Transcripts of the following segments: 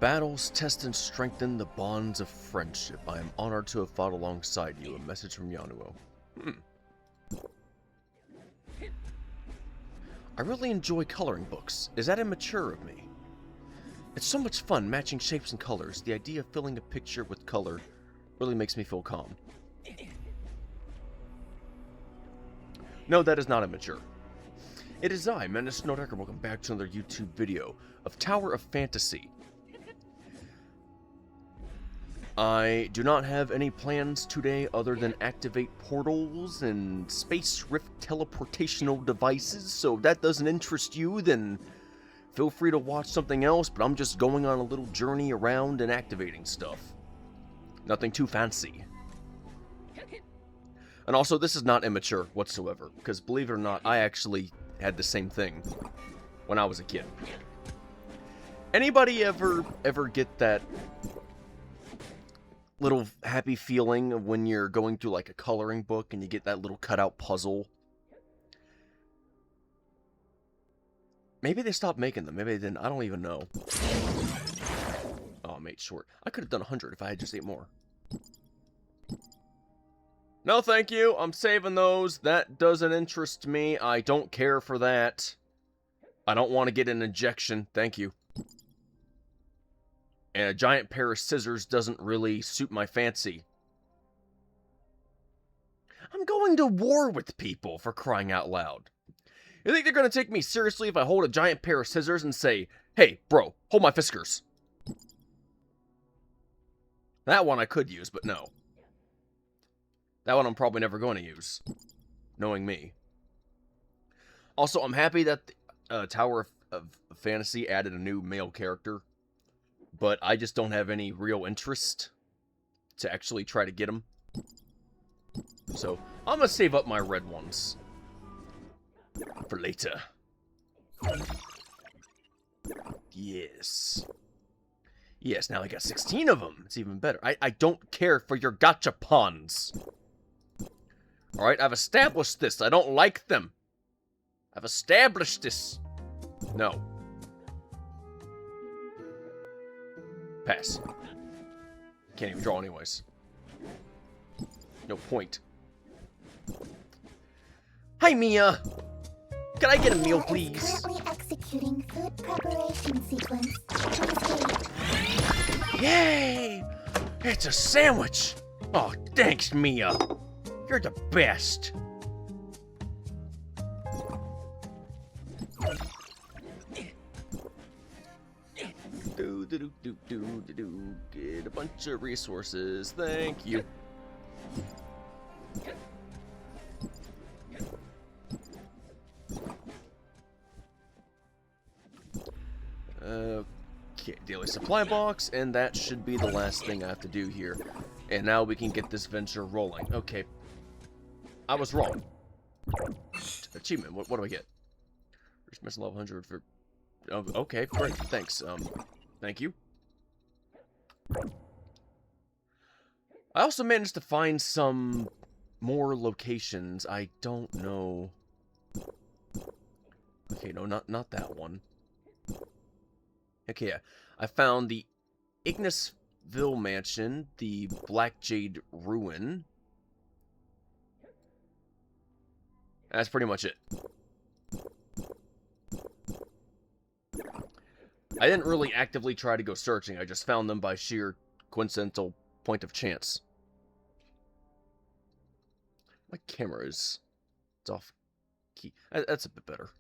battles test and strengthen the bonds of friendship. I am honored to have fought alongside you. A message from Yanuo. I really enjoy coloring books. Is that immature of me? It's so much fun matching shapes and colors. The idea of filling a picture with color really makes me feel calm. No, that is not immature. It is I, Menace Snowdecker. Welcome back to another YouTube video of Tower of Fantasy. I do not have any plans today other than activate portals and space rift teleportational devices, so if that doesn't interest you, then feel free to watch something else, but I'm just going on a little journey around and activating stuff. Nothing too fancy. And also, this is not immature whatsoever, because believe it or not, I actually had the same thing when I was a kid. Anybody ever get that little happy feeling of when you're going through like a coloring book and you get that little cutout puzzle? Maybe they stopped making them. Maybe they didn't. I don't even know. Oh, mate, short. I could have done 100 if I had just ate more. No, thank you. I'm saving those. That doesn't interest me. I don't care for that. I don't want to get an injection. Thank you. And a giant pair of scissors doesn't really suit my fancy. I'm going to war with people, for crying out loud. You think they're going to take me seriously if I hold a giant pair of scissors and say, "Hey, bro, hold my fiskars"? That one I could use, but no. That one I'm probably never going to use, knowing me. Also, I'm happy that Tower of Fantasy added a new male character, but I just don't have any real interest to actually try to get him. So, I'm going to save up my red ones for later. Yes. Yes, now I got 16 of them. It's even better. I don't care for your gachapons. Alright, I've established this. I don't like them. I've established this. No. Pass. Can't even draw anyways. No point. Hi, Mia! Can I get a meal, please? Currently executing food preparation sequence. Yay! It's a sandwich! Oh, thanks, Mia. You're the best. Get a bunch of resources. Thank you. Okay, daily supply box, and that should be the last thing I have to do here. And now we can get this venture rolling. Okay. I was wrong. Achievement. What do I get? Reach mission level 100 for... Oh, okay, great. Thanks. Thank you. I also managed to find some more locations. I don't know. Okay, no, not that one. Okay, yeah. I found the Ignisville Mansion, the Black Jade Ruin. That's pretty much it. I didn't really actively try to go searching. I just found them by sheer coincidental point of chance. My camera is... It's off key. That's a bit better.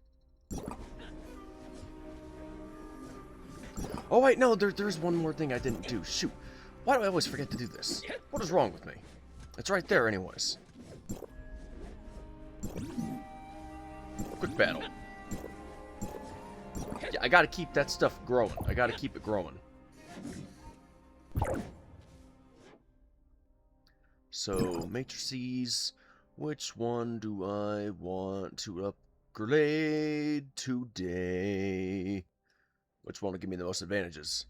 Oh, wait, no, there's one more thing I didn't do. Shoot. Why do I always forget to do this? What is wrong with me? It's right there anyways. Quick battle. Yeah, I gotta keep that stuff growing. I gotta keep it growing. So, matrices. Which one do I want to upgrade today? Which one will give me the most advantages?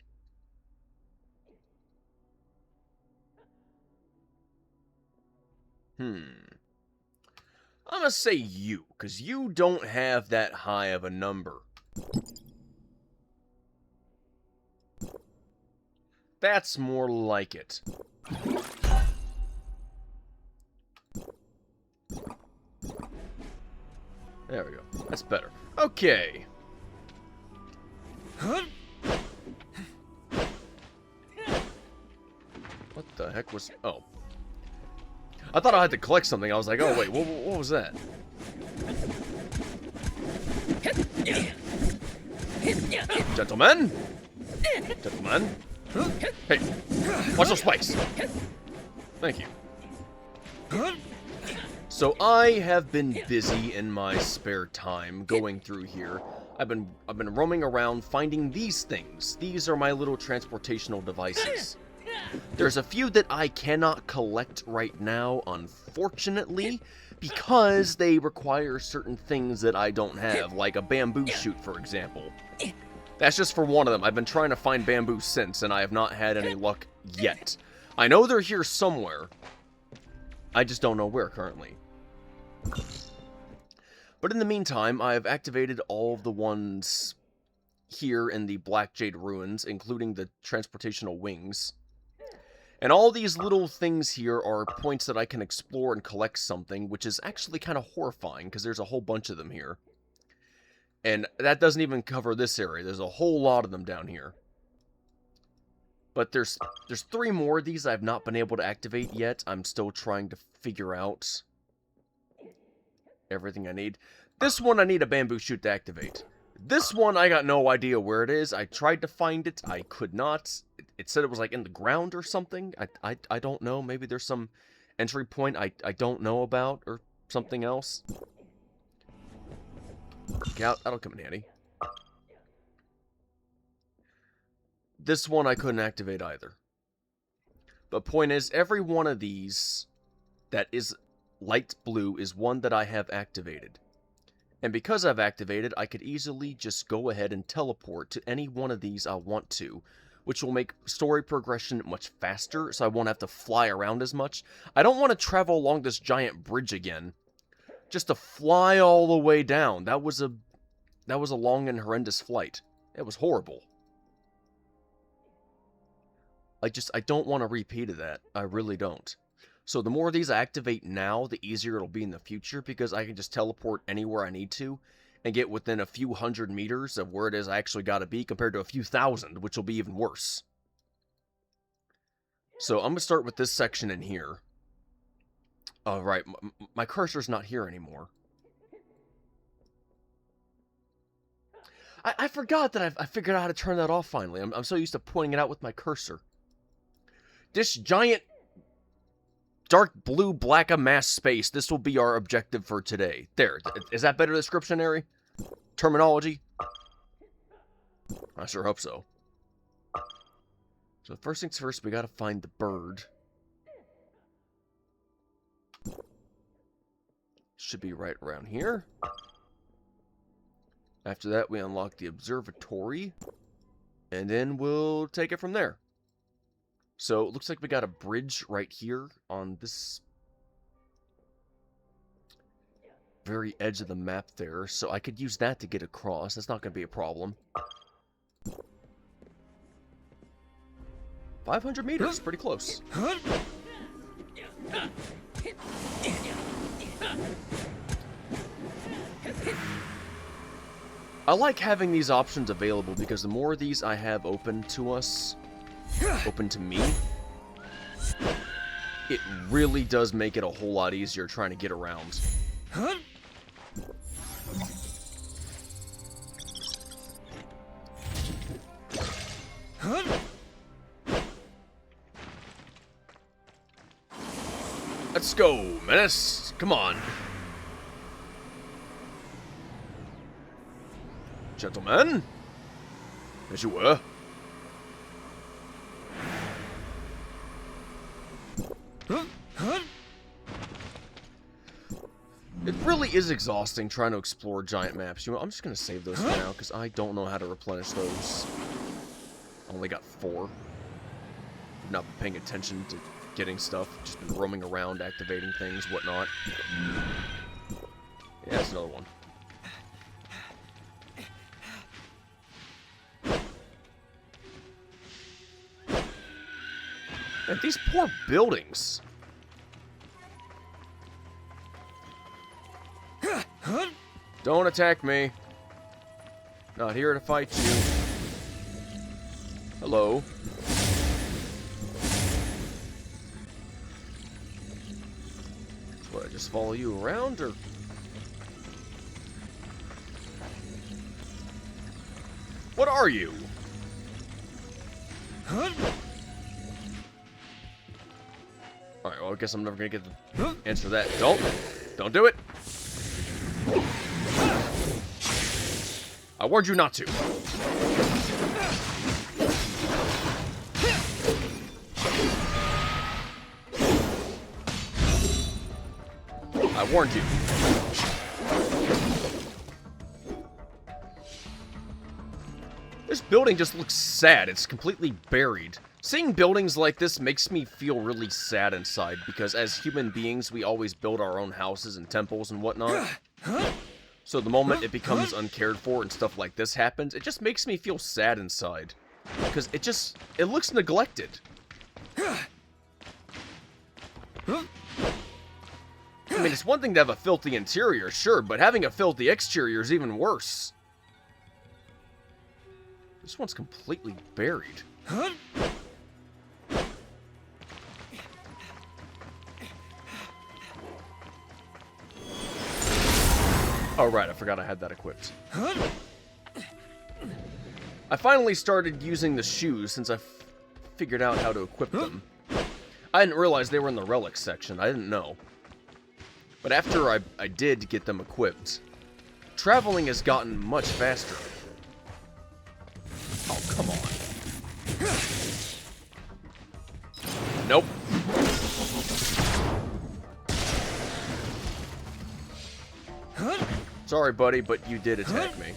I'm gonna say you, because you don't have that high of a number. That's more like it. There we go. That's better. Okay. What the heck was... Oh. I thought I had to collect something. I was like, oh, wait, what was that? Gentlemen? Gentlemen? Hey, watch those spikes. Thank you. So I have been busy in my spare time going through here. I've been roaming around finding these things. These are my little transportational devices. There's a few that I cannot collect right now, unfortunately, because they require certain things that I don't have, like a bamboo shoot, for example. That's just for one of them. I've been trying to find bamboo since, and I have not had any luck yet. I know they're here somewhere. I just don't know where currently. But in the meantime, I have activated all of the ones here in the Black Jade Ruins, including the transportational wings. And all these little things here are points that I can explore and collect something, which is actually kind of horrifying, because there's a whole bunch of them here. And that doesn't even cover this area. There's a whole lot of them down here. But there's 3 more of these I've not been able to activate yet. I'm still trying to figure out everything I need. This one I need a bamboo shoot to activate. This one I got no idea where it is. I tried to find it. I could not. It said it was like in the ground or something. I don't know. Maybe there's some entry point I don't know about or something else. Yeah, that'll come in handy. This one I couldn't activate either. But point is, every one of these that is light blue is one that I have activated. And because I've activated, I could easily just go ahead and teleport to any one of these I want to, which will make story progression much faster, so I won't have to fly around as much. I don't want to travel along this giant bridge again, just to fly all the way down. That was a long and horrendous flight. It was horrible. I don't want to repeat of that. I really don't. So the more of these I activate now, the easier it'll be in the future, because I can just teleport anywhere I need to and get within a few hundred meters of where it is I actually gotta be, compared to a few thousand, which will be even worse. So I'm gonna start with this section in here. Oh, right, my cursor's not here anymore. I forgot that I figured out how to turn that off finally. I'm so used to pointing it out with my cursor. This giant dark blue black mass space, this will be our objective for today. There, is that better description, Ari? Terminology? I sure hope so. So first things first, we gotta find the bird. Should be right around here. After that, we unlock the observatory, and then we'll take it from there. So, it looks like we got a bridge right here on this very edge of the map there, so I could use that to get across. That's not going to be a problem. 500 meters, pretty close. I like having these options available, because the more of these I have open to us, open to me, it really does make it a whole lot easier trying to get around. Let's go, Menace! Come on. Gentlemen, as you were. It really is exhausting trying to explore giant maps. You know, I'm just going to save those for now, because I don't know how to replenish those. Only got 4. I've not been paying attention to getting stuff. Just been roaming around, activating things, whatnot. Yeah, that's another one. And these poor buildings. Don't attack me. Not here to fight you. Hello. What, I just follow you around, or... What are you? Alright, well, I guess I'm never gonna get the answer to that. Don't do it! I warned you not to. I warned you. This building just looks sad. It's completely buried. Seeing buildings like this makes me feel really sad inside, because as human beings, we always build our own houses and temples and whatnot. So the moment it becomes uncared for and stuff like this happens, it just makes me feel sad inside. Because it looks neglected. I mean, it's one thing to have a filthy interior, sure, but having a filthy exterior is even worse. This one's completely buried. Oh, right, I forgot I had that equipped. I finally started using the shoes since I figured out how to equip them. I didn't realize they were in the relics section. I didn't know. But after I did get them equipped, traveling has gotten much faster. Oh, come on. Nope. Sorry, buddy, but you did attack me.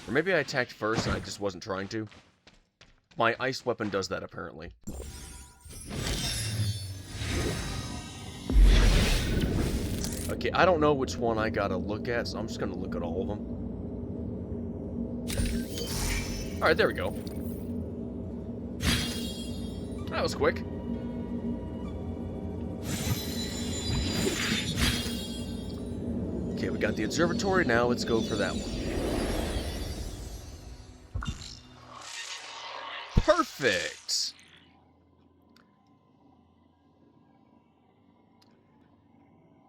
Or maybe I attacked first and I just wasn't trying to. My ice weapon does that, apparently. Okay, I don't know which one I gotta look at, so I'm just gonna look at all of them. Alright, there we go. That was quick. Okay, we got the observatory, now let's go for that one. Perfect!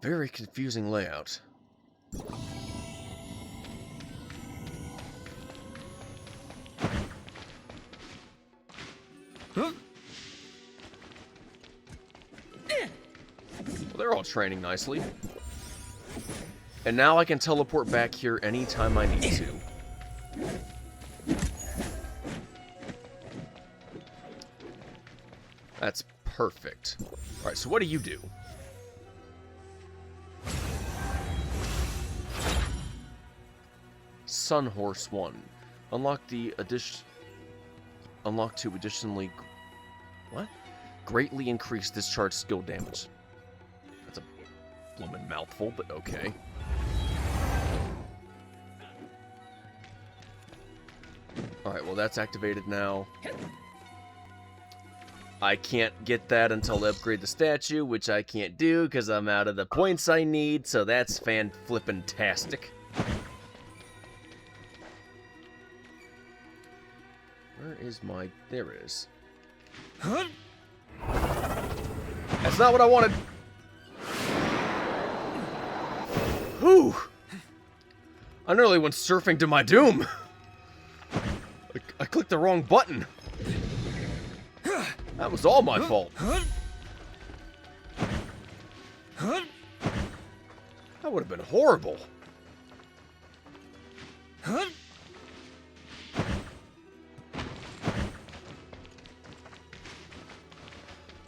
Very confusing layout. Well, they're all training nicely. And now I can teleport back here anytime I need to. That's perfect. Alright, so what do you do? Sun Horse 1. Unlock to additionally... What? Greatly increase discharge skill damage. That's a bloomin' mouthful, but okay. Alright, well that's activated now. I can't get that until I upgrade the statue, which I can't do because I'm out of the points I need, so that's fan-flippin-tastic. Where is my... There it is. Huh? That's not what I wanted! Whew! I nearly went surfing to my doom! I clicked the wrong button! That was all my fault. That would have been horrible.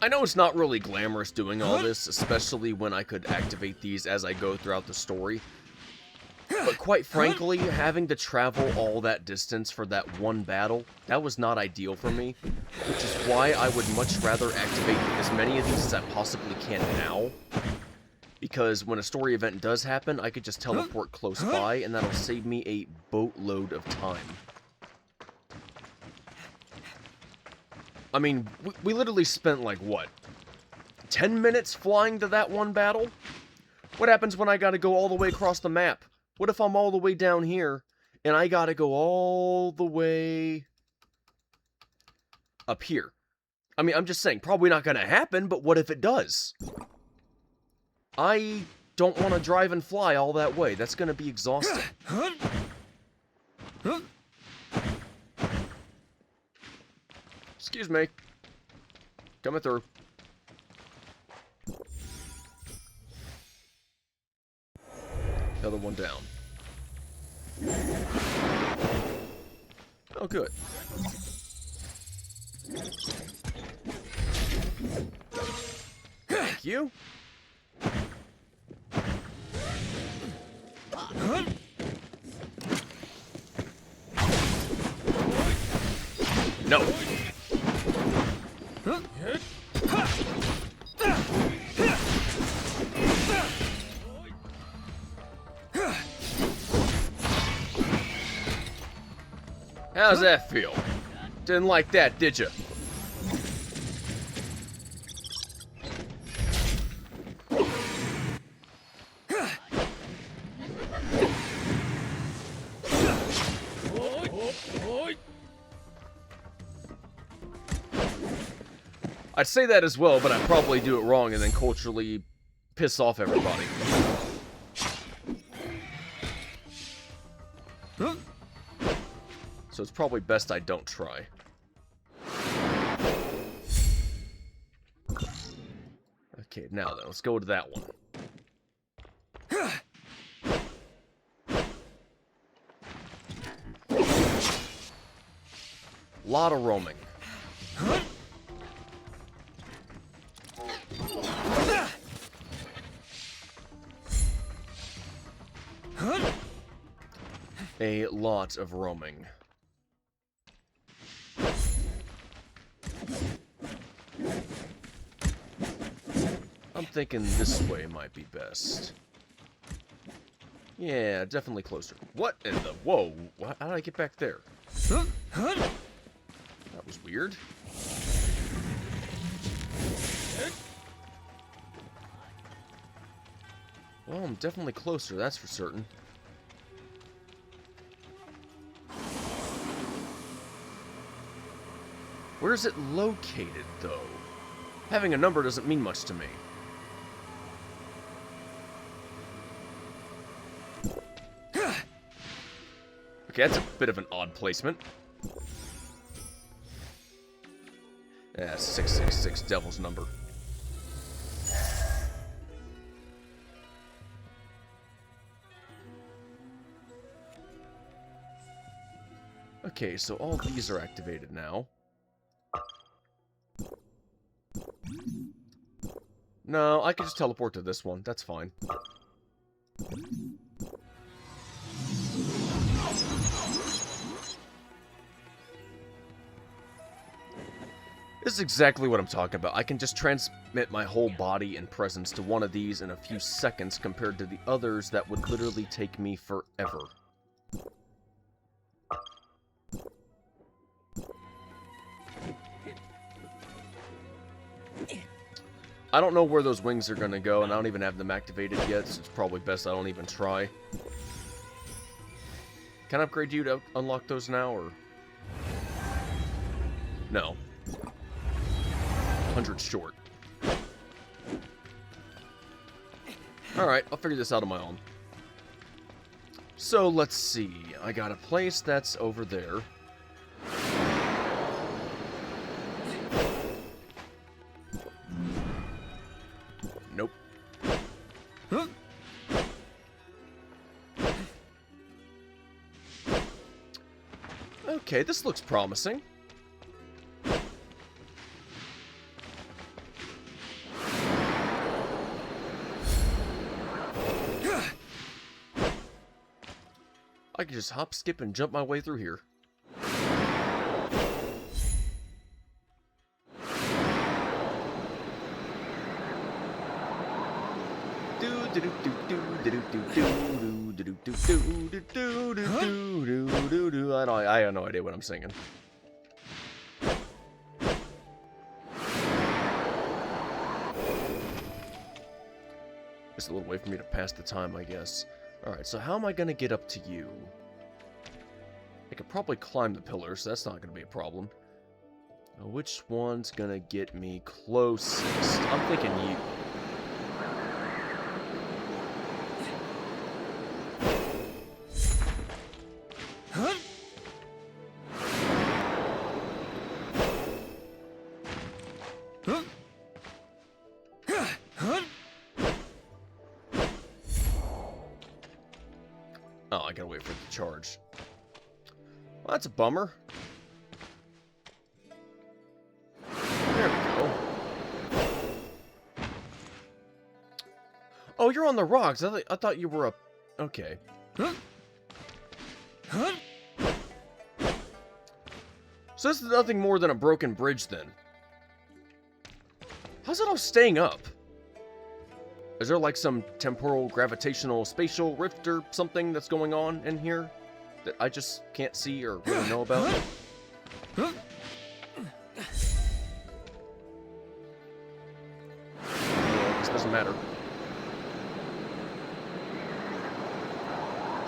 I know it's not really glamorous doing all this, especially when I could activate these as I go throughout the story. But quite frankly, having to travel all that distance for that one battle, that was not ideal for me. Which is why I would much rather activate as many of these as I possibly can now. Because when a story event does happen, I could just teleport close by, and that'll save me a boatload of time. I mean, we literally spent, like, what? 10 minutes flying to that one battle? What happens when I gotta go all the way across the map? What if I'm all the way down here, and I gotta go all the way up here? I mean, I'm just saying, probably not gonna happen, but what if it does? I don't want to drive and fly all that way. That's gonna be exhausting. Excuse me. Coming through. Another one down. Oh, good. Thank you. No. How's that feel? Didn't like that, did you? I'd say that as well, but I'd probably do it wrong and then culturally piss off everybody. So it's probably best I don't try. Okay, now then, let's go to that one. Lot of roaming. A lot of roaming. I'm thinking this way might be best. Yeah, definitely closer. What in the... Whoa, how did I get back there? That was weird. Well, I'm definitely closer, that's for certain. Where is it located, though? Having a number doesn't mean much to me. Okay, that's a bit of an odd placement. Yeah, 666, devil's number. Okay, so all these are activated now. No, I can just teleport to this one. That's fine. This is exactly what I'm talking about. I can just transmit my whole body and presence to one of these in a few seconds compared to the others that would literally take me forever. I don't know where those wings are going to go, and I don't even have them activated yet, so it's probably best I don't even try. Can I upgrade you to unlock those now, or...? No. 100 short. Alright, I'll figure this out on my own. So, let's see. I got a place that's over there. Nope. Okay, this looks promising. I can just hop, skip, and jump my way through here. I have no idea what I'm singing. Just a little way for me to pass the time, I guess. Alright, so how am I going to get up to you? I could probably climb the pillars, so that's not going to be a problem. Now, which one's going to get me closest? I'm thinking you. Oh, I gotta wait for it to charge. Well, that's a bummer. There we go. Oh, you're on the rocks. I thought you were up. Okay. So this is nothing more than a broken bridge, then. How's it all staying up? Is there like some temporal, gravitational, spatial rift or something that's going on in here that I just can't see or really know about? This doesn't matter.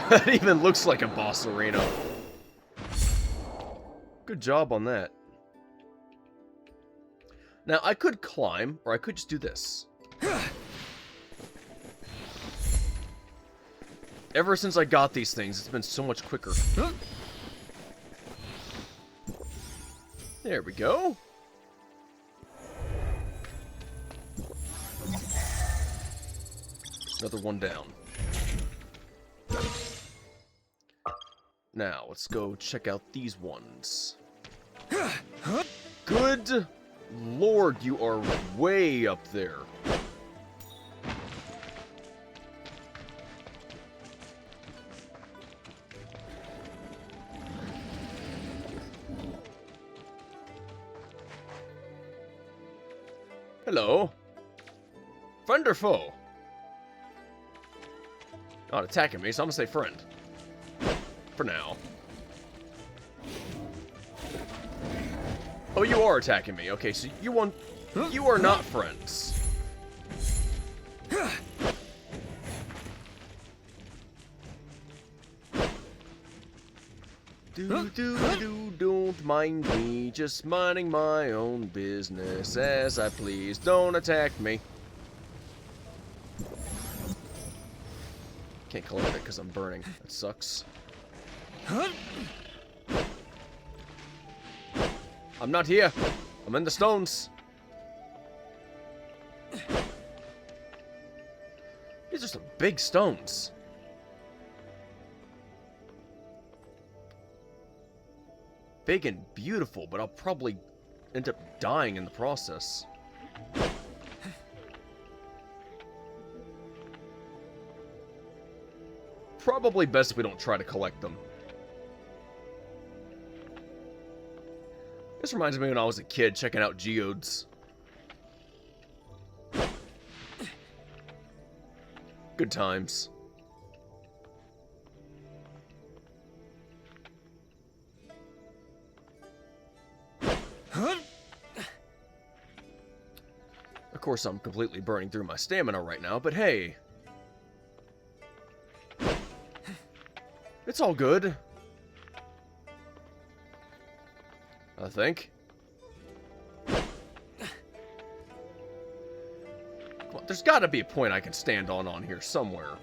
That even looks like a boss arena. Good job on that. Now, I could climb, or I could just do this. Ever since I got these things, it's been so much quicker. There we go. Another one down. Now, let's go check out these ones. Good Lord, you are way up there. Hello. Friend or foe? Not attacking me, so I'm gonna say friend. For now. Oh, you are attacking me. Okay, so you are not friends. Don't mind me, just minding my own business as I please. Don't attack me. Can't collect it because I'm burning. That sucks. I'm not here. I'm in the stones. These are some big stones. Big and beautiful, but I'll probably end up dying in the process. Probably best if we don't try to collect them. This reminds me when I was a kid checking out geodes. Good times. Of course, I'm completely burning through my stamina right now, but hey. It's all good. I think. Come on, there's got to be a point I can stand on here somewhere.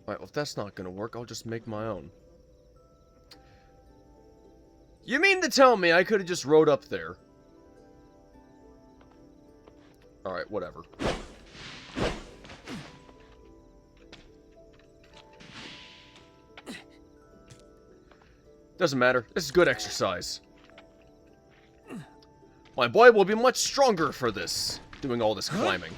Alright, well, if that's not going to work, I'll just make my own. You mean to tell me I could have just rode up there? Alright, whatever. Doesn't matter. This is good exercise. My boy will be much stronger for this, doing all this climbing.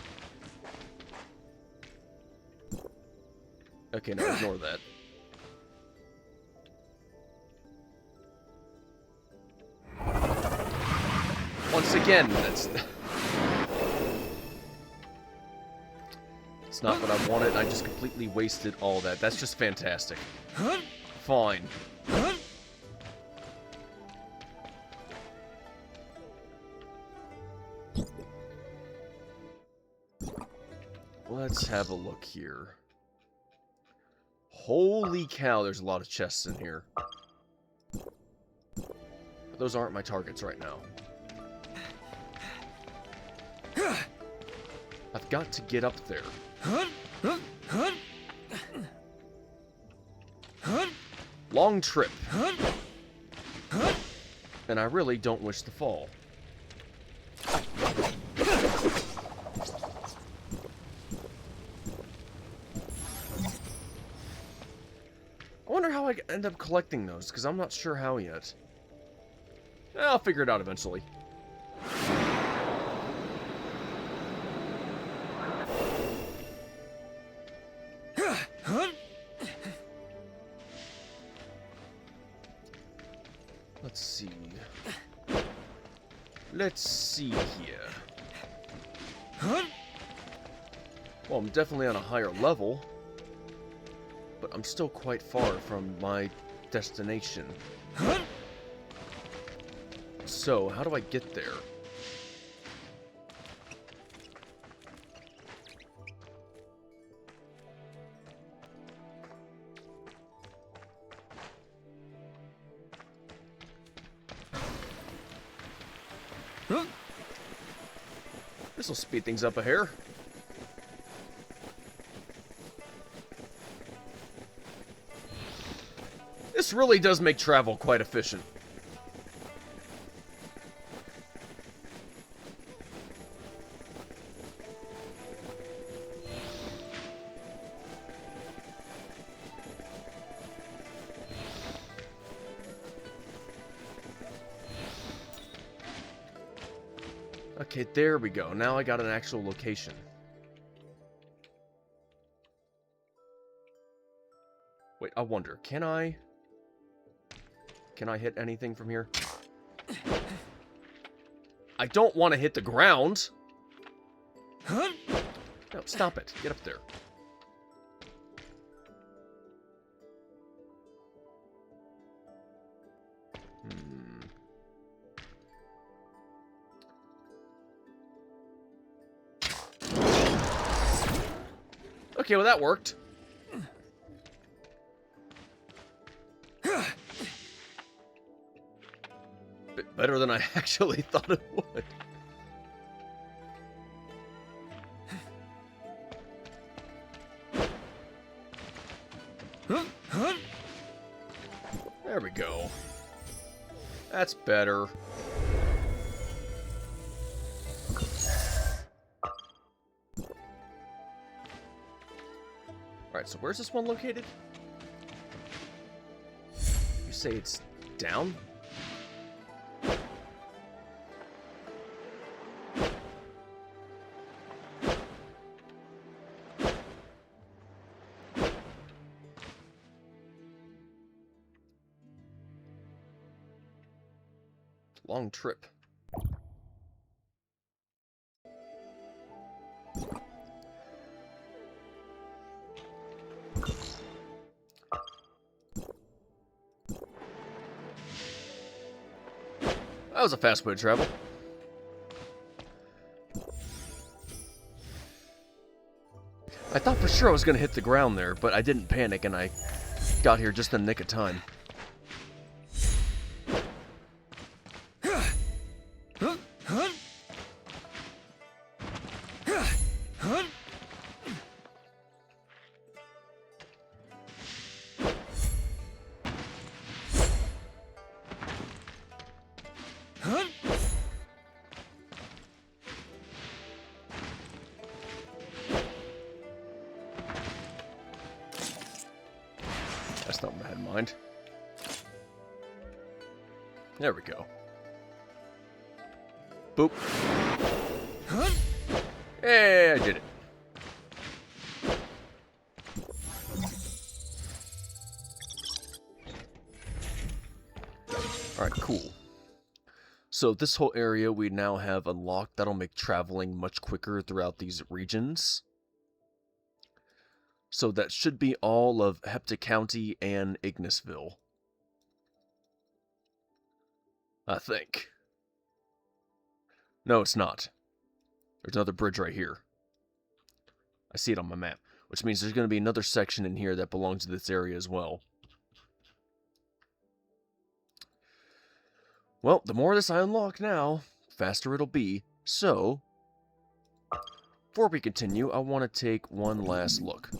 Okay, now ignore that. Once again, that's... It's not what I wanted, I just completely wasted all that. That's just fantastic. Fine. Let's have a look here. Holy cow, there's a lot of chests in here. But those aren't my targets right now. I've got to get up there. Long trip. And I really don't wish to fall. I wonder how I end up collecting those, because I'm not sure how yet. I'll figure it out eventually. Let's see. Let's see here. Well, I'm definitely on a higher level, but I'm still quite far from my destination. So, how do I get there? This'll speed things up a hair. This really does make travel quite efficient. Okay, there we go. Now I got an actual location. Wait, I wonder, can I hit anything from here? I don't want to hit the ground. No, stop it. Get up there. Okay, well that worked. Bit better than I actually thought it would. There we go. That's better. Alright, so where's this one located? You say it's down? Long trip. That was a fast way to travel. I thought for sure I was going to hit the ground there, but I didn't panic and I got here just in the nick of time. That's not what I had in mind. There we go. Boop. Hey, I did it. Alright, cool. So this whole area we now have unlocked. That'll make traveling much quicker throughout these regions. So that should be all of Hepta County and Ignisville. I think. No, it's not. There's another bridge right here. I see it on my map, which means there's going to be another section in here that belongs to this area as well. Well, the more of this I unlock now, the faster it'll be. So, before we continue, I want to take one last look.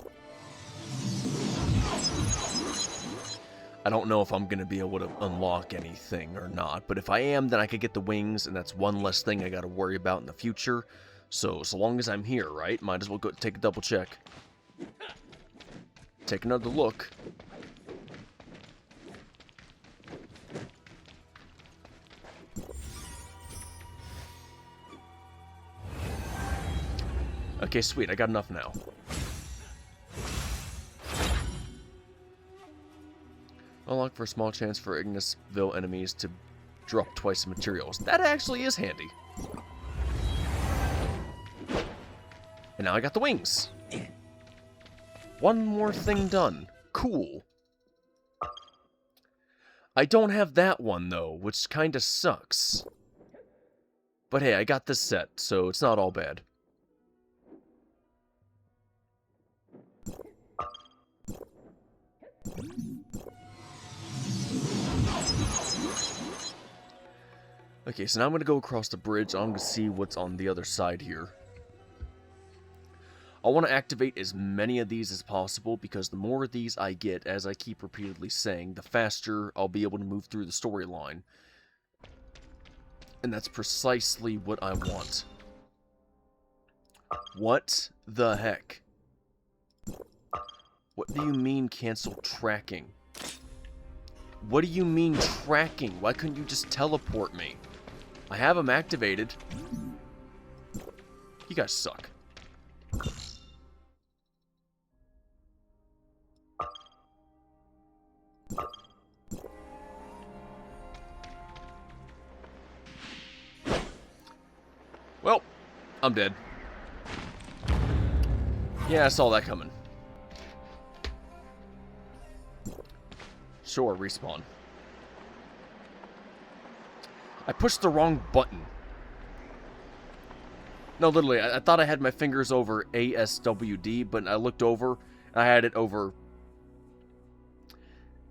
I don't know if I'm going to be able to unlock anything or not, but if I am, then I could get the wings, and that's one less thing I got to worry about in the future. So long as I'm here, right? Might as well go take a double check. Take another look. Okay, sweet. I got enough now. Unlock for a small chance for Ignisville enemies to drop twice the materials. That actually is handy. And now I got the wings. One more thing done. Cool. I don't have that one, though, which kinda sucks. But hey, I got this set, so it's not all bad. Okay, so now I'm going to go across the bridge. I'm going to see what's on the other side here. I want to activate as many of these as possible, because the more of these I get, as I keep repeatedly saying, the faster I'll be able to move through the storyline. And that's precisely what I want. What the heck? What do you mean cancel tracking? What do you mean tracking? Why couldn't you just teleport me? I have them activated. You guys suck. Well, I'm dead. Yeah, I saw that coming. Sure, respawn. I pushed the wrong button. No, literally, I thought I had my fingers over ASWD, but I looked over, and I had it over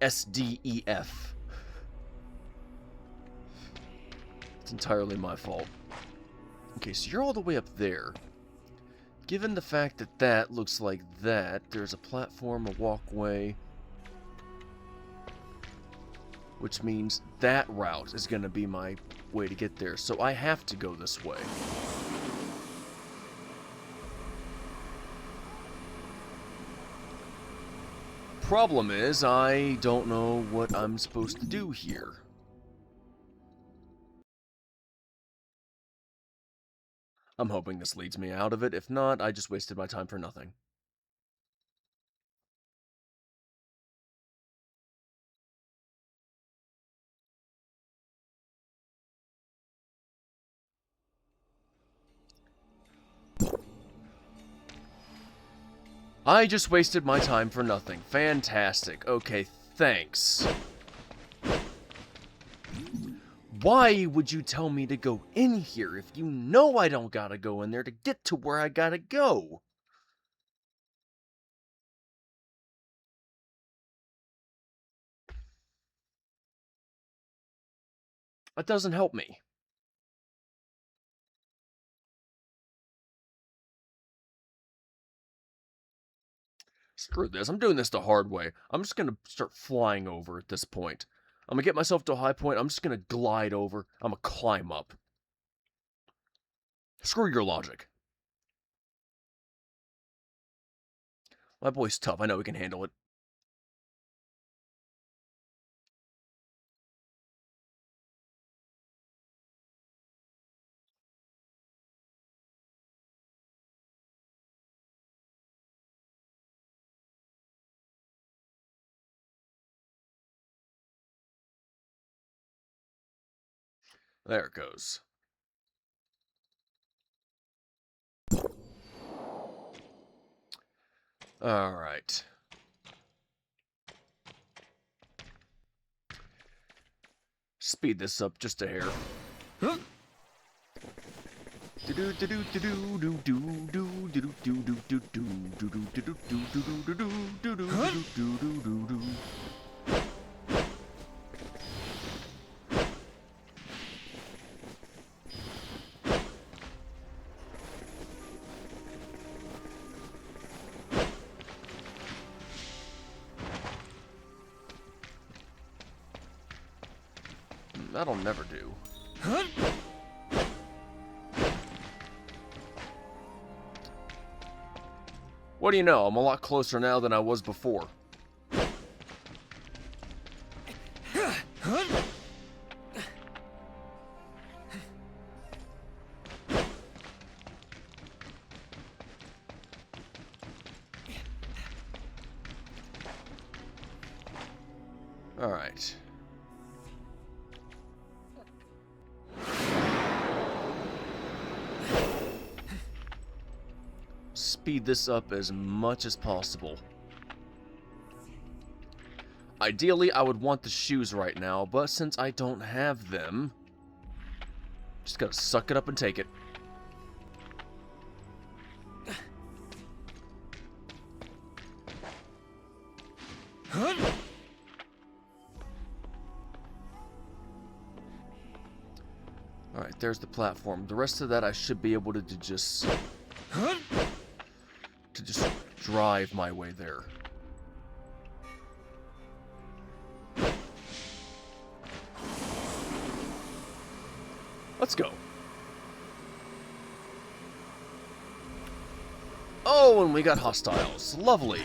SDEF. It's entirely my fault. Okay, so you're all the way up there. Given the fact that that looks like that, there's a platform, a walkway, which means that route is going to be my way to get there. So I have to go this way. Problem is, I don't know what I'm supposed to do here. I'm hoping this leads me out of it. If not, I just wasted my time for nothing. I just wasted my time for nothing. Fantastic. Okay, thanks. Why would you tell me to go in here if you know I don't gotta go in there to get to where I gotta go? That doesn't help me. Screw this. I'm doing this the hard way. I'm just gonna start flying over at this point. I'm gonna get myself to a high point. I'm just gonna glide over. I'm gonna climb up. Screw your logic. My boy's tough. I know he can handle it. There it goes. Alright. Speed this up just a hair. That'll never do. What do you know? I'm a lot closer now than I was before. All right. Speed this up as much as possible. Ideally, I would want the shoes right now, but since I don't have them, just gotta suck it up and take it. Alright, there's the platform. The rest of that I should be able to just drive my way there. Let's go. Oh, and we got hostiles. Lovely.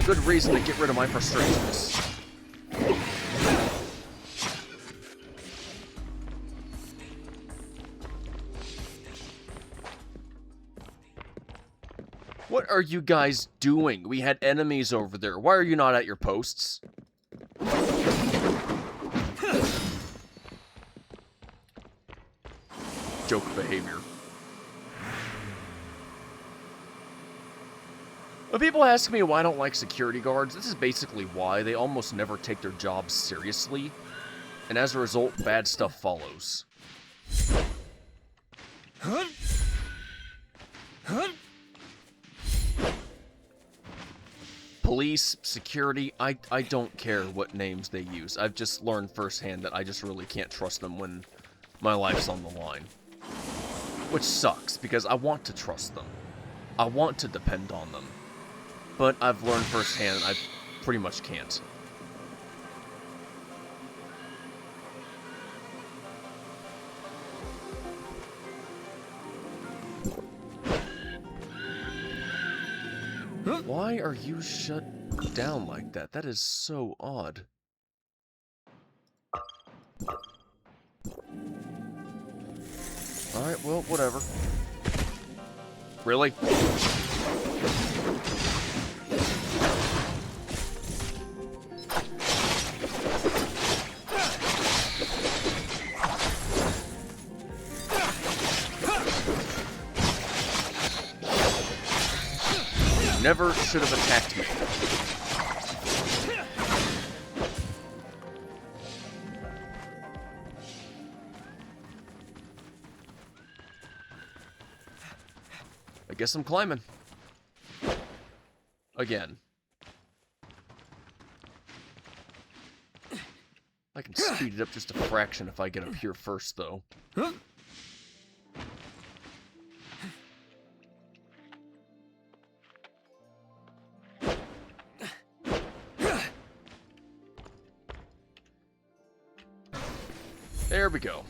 Good reason to get rid of my frustrations. What are you guys doing? We had enemies over there. Why are you not at your posts? Joke behavior. When people ask me why I don't like security guards, this is basically why. They almost never take their jobs seriously, and as a result, bad stuff follows. Police, security, I don't care what names they use. I've just learned firsthand that I just really can't trust them when my life's on the line. Which sucks, because I want to trust them. I want to depend on them. But I've learned firsthand I pretty much can't. Why are you shut down like that? That is so odd. Alright, well, whatever. Really? Never should have attacked me. I guess I'm climbing. Again. I can speed it up just a fraction if I get up here first, though. There we go.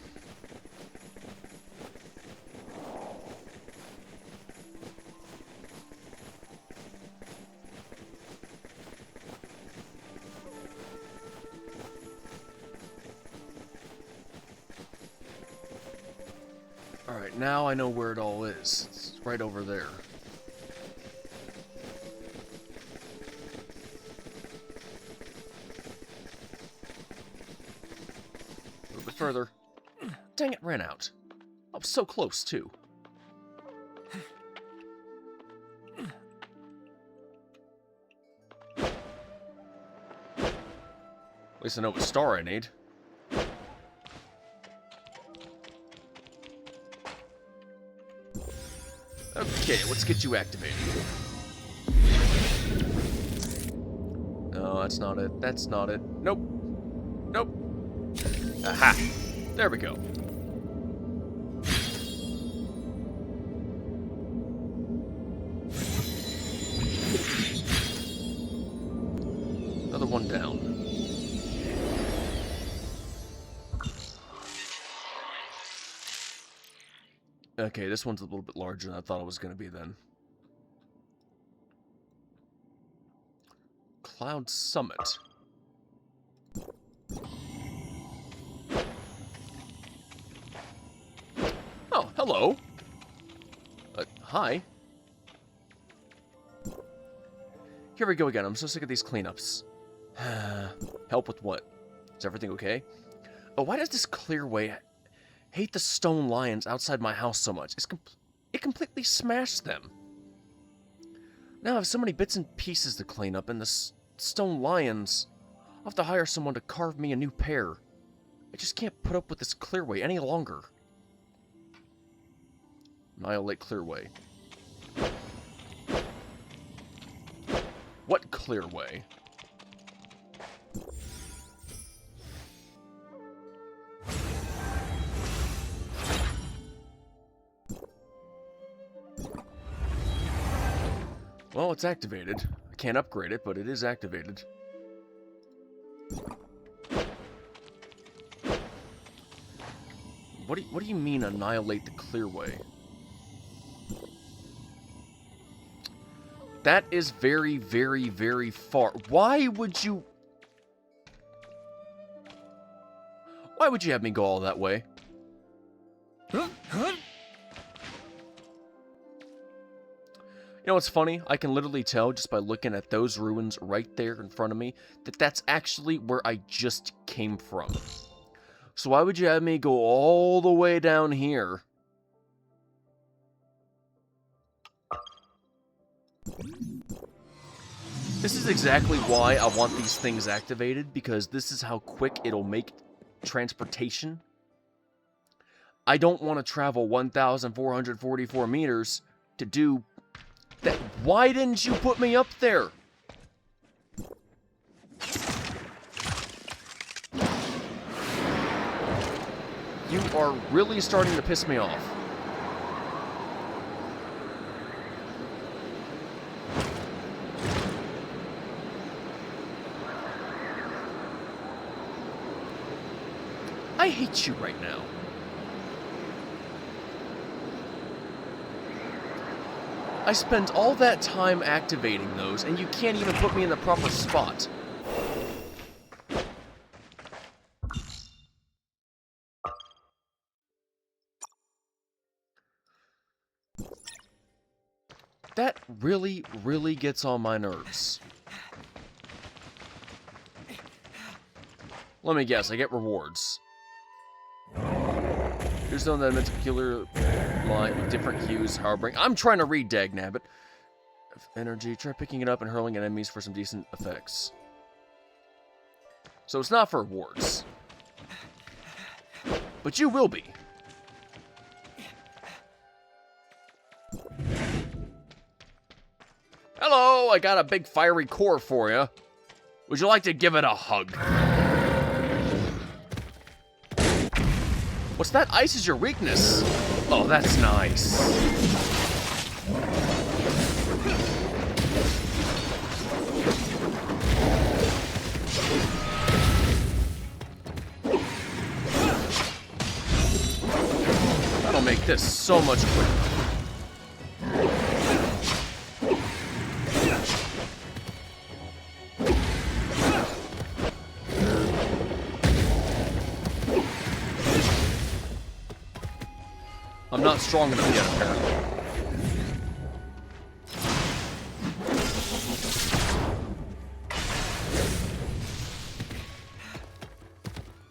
Alright, now I know where it all is. It's right over there. A little bit further. Dang it, ran out. I was so close, too. least I know what star I need. Okay, let's get you activated. No, that's not it. That's not it. Nope. Nope. Aha! There we go. Another one down. Okay, this one's a little bit larger than I thought it was going to be then. Cloud Summit. Oh, hello. Hi. Here we go again. I'm so sick of these cleanups. Help with what? Is everything okay? Oh, why does this clearway hate the stone lions outside my house so much? It completely smashed them. Now I have so many bits and pieces to clean up, and the stone lions... I'll have to hire someone to carve me a new pair. I just can't put up with this clearway any longer. Annihilate clearway. What clearway? Well, it's activated. I can't upgrade it, but it is activated. What do you mean, annihilate the clearway? That is very, very, very far. Why would you have me go all that way? You know what's funny? I can literally tell just by looking at those ruins right there in front of me that that's actually where I just came from. So why would you have me go all the way down here? This is exactly why I want these things activated, because this is how quick it'll make transportation. I don't want to travel 1,444 meters to do that. Why didn't you put me up there? You are really starting to piss me off. I hate you right now. I spent all that time activating those, and you can't even put me in the proper spot. That really, really gets on my nerves. Let me guess, I get rewards. Here's one that emits a peculiar light with different hues, harboring... I'm trying to read, dagnabbit. Energy, try picking it up and hurling at enemies for some decent effects. So it's not for rewards. But you will be. Hello, I got a big fiery core for you. Would you like to give it a hug? What's that? Ice is your weakness. Oh, that's nice. That'll make this so much quicker. I'm not strong enough yet, apparently.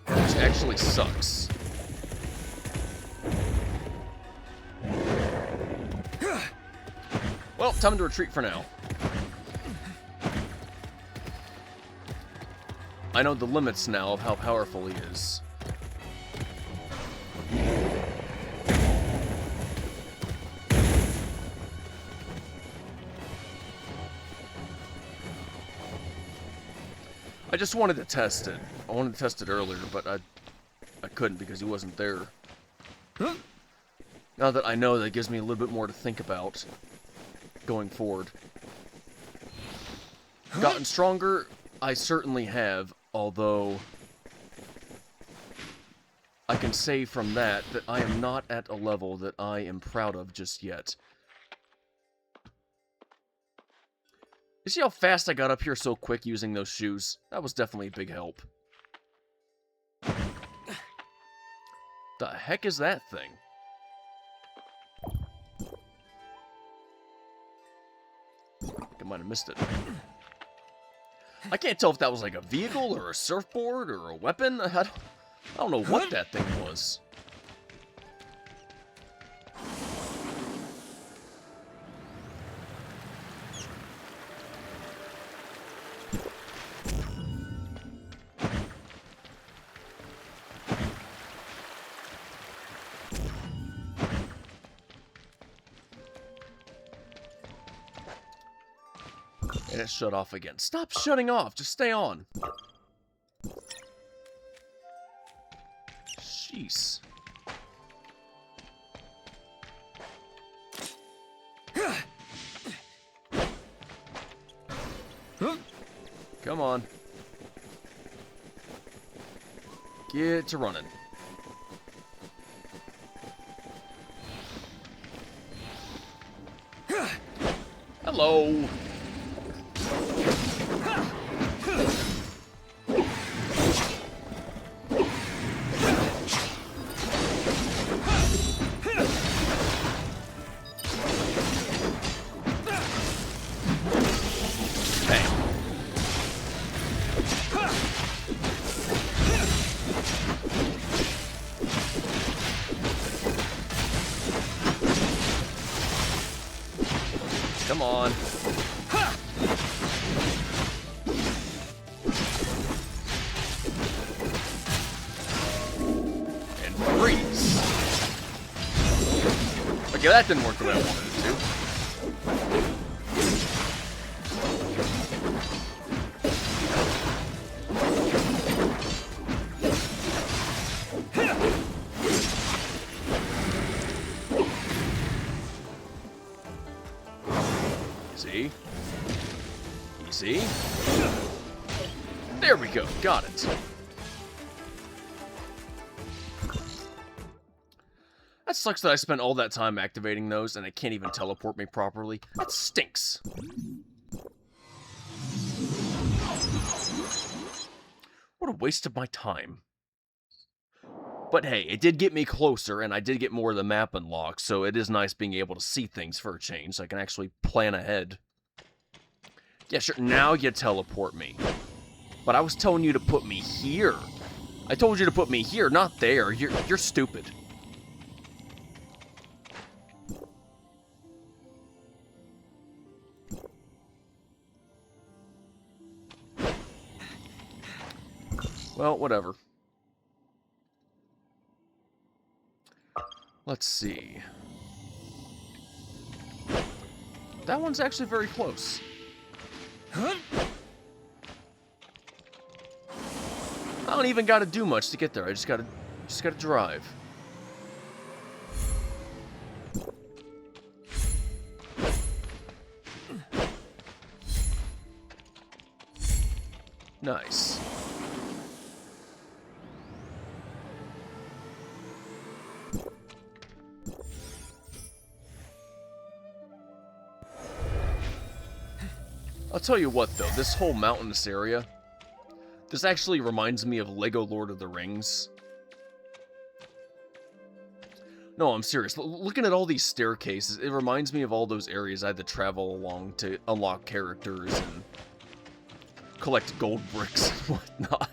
Which actually sucks. Well, time to retreat for now. I know the limits now of how powerful he is. I just wanted to test it. I wanted to test it earlier, but I couldn't because he wasn't there. Now that I know, that gives me a little bit more to think about going forward. Gotten stronger? I certainly have, although I can say from that I am not at a level that I am proud of just yet. You see how fast I got up here so quick using those shoes? That was definitely a big help. The heck is that thing? I might have missed it. I can't tell if that was like a vehicle or a surfboard or a weapon. I don't know what that thing was. And it shut off again. Stop shutting off. Just stay on. Jeez. Come on. Get to running. Hello. Come on. And freeze. Okay, that didn't work the way I wanted it to. Easy. Easy. There we go. Got it. That sucks that I spent all that time activating those and it can't even teleport me properly. That stinks. What a waste of my time. But hey, it did get me closer, and I did get more of the map unlocked, so it is nice being able to see things for a change, so I can actually plan ahead. Yeah, sure, now you teleport me. But I was telling you to put me here. I told you to put me here, not there. You're stupid. Well, whatever. Let's see. That one's actually very close. I don't even gotta do much to get there. I just gotta drive. Nice. I'll tell you what, though, this whole mountainous area, this actually reminds me of Lego Lord of the Rings. No, I'm serious. Looking at all these staircases, it reminds me of all those areas I had to travel along to unlock characters and collect gold bricks and whatnot.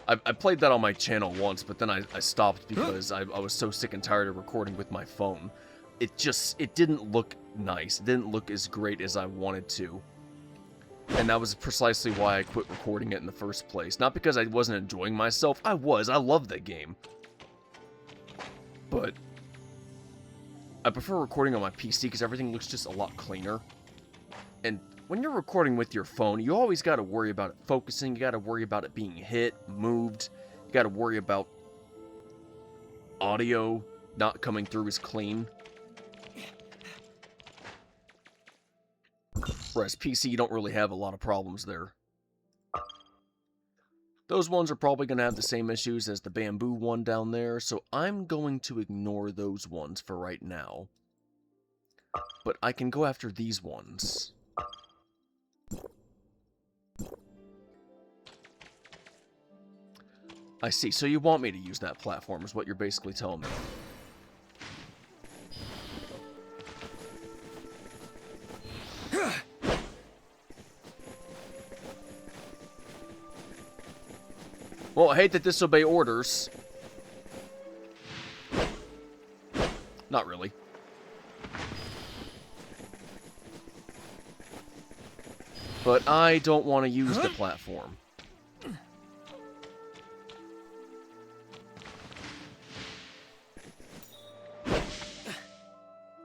I played that on my channel once, but then I stopped because I was so sick and tired of recording with my phone. it didn't look nice. It didn't look as great as I wanted to. And that was precisely why I quit recording it in the first place. Not because I wasn't enjoying myself. I was. I loved that game. But I prefer recording on my PC because everything looks just a lot cleaner. And when you're recording with your phone, you always got to worry about it focusing. You got to worry about it being hit, moved. You got to worry about audio not coming through as clean. Whereas PC, you don't really have a lot of problems there. Those ones are probably going to have the same issues as the bamboo one down there, so I'm going to ignore those ones for right now. But I can go after these ones. I see, so you want me to use that platform is what you're basically telling me. Well, I hate to disobey orders. Not really. But I don't want to use the platform.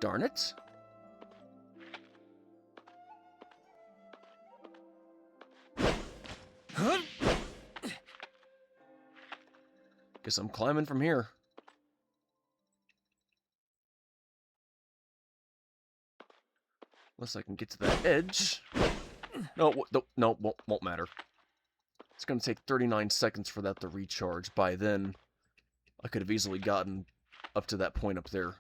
Darn it. Guess I'm climbing from here. Unless I can get to that edge. No, won't matter. It's going to take 39 seconds for that to recharge. By then, I could have easily gotten up to that point up there.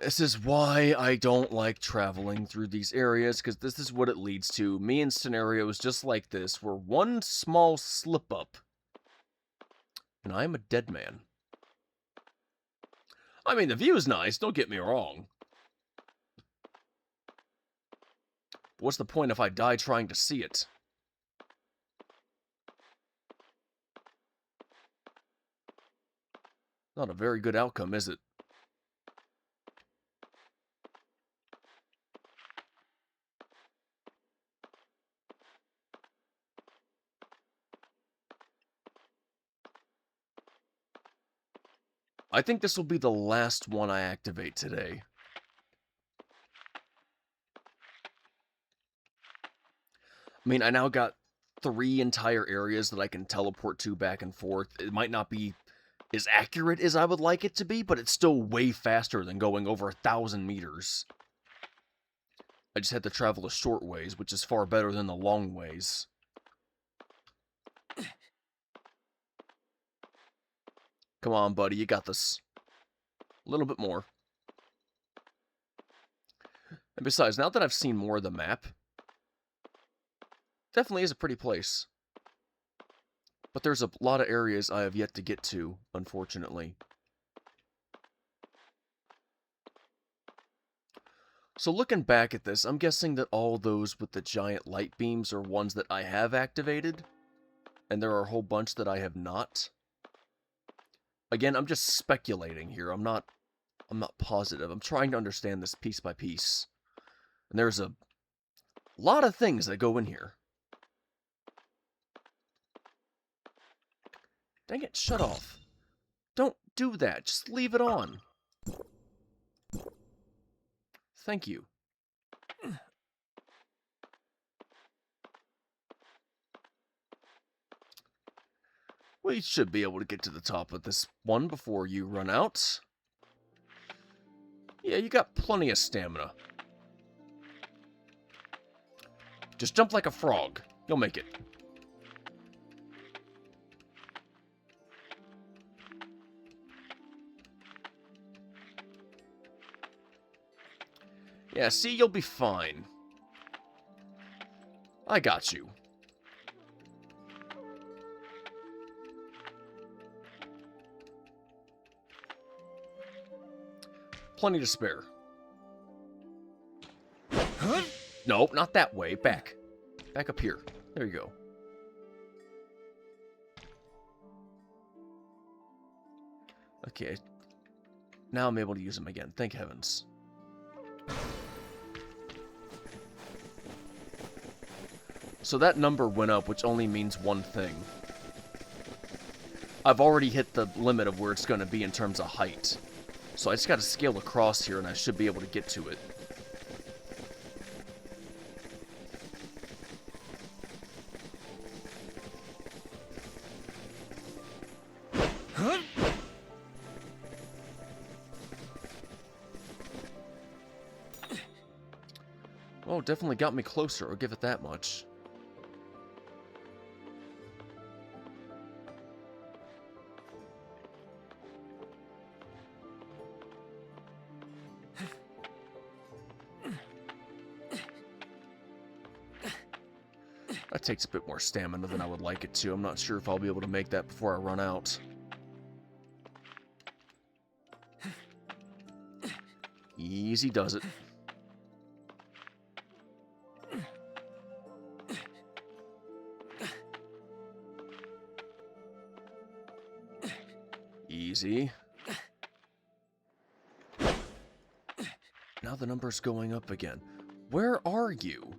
This is why I don't like traveling through these areas, because this is what it leads to. Me in scenarios just like this, where one small slip-up, and I'm a dead man. I mean, the view is nice, don't get me wrong. But what's the point if I die trying to see it? Not a very good outcome, is it? I think this will be the last one I activate today. I mean, I now got 3 entire areas that I can teleport to back and forth. It might not be as accurate as I would like it to be, but it's still way faster than going over 1,000 meters. I just had to travel the short ways, which is far better than the long ways. Come on, buddy, you got this. A little bit more. And besides, now that I've seen more of the map, definitely is a pretty place. But there's a lot of areas I have yet to get to, unfortunately. So looking back at this, I'm guessing that all those with the giant light beams are ones that I have activated, and there are a whole bunch that I have not. Again, I'm just speculating here. I'm not positive. I'm trying to understand this piece by piece. And there's a lot of things that go in here. Dang it, shut off. Don't do that. Just leave it on. Thank you. We should be able to get to the top of this one before you run out. Yeah, you got plenty of stamina. Just jump like a frog. You'll make it. Yeah, see, you'll be fine. I got you. plenty to spare. Nope, not that way. Back. Back up here. There you go. Okay. Now I'm able to use them again. Thank heavens. So that number went up, which only means one thing. I've already hit the limit of where it's going to be in terms of height. So I just got to scale across here, and I should be able to get to it. Oh, definitely got me closer, I'll give it that much. That takes a bit more stamina than I would like it to. I'm not sure if I'll be able to make that before I run out. Easy does it. Easy. Now the number's going up again. Where are you?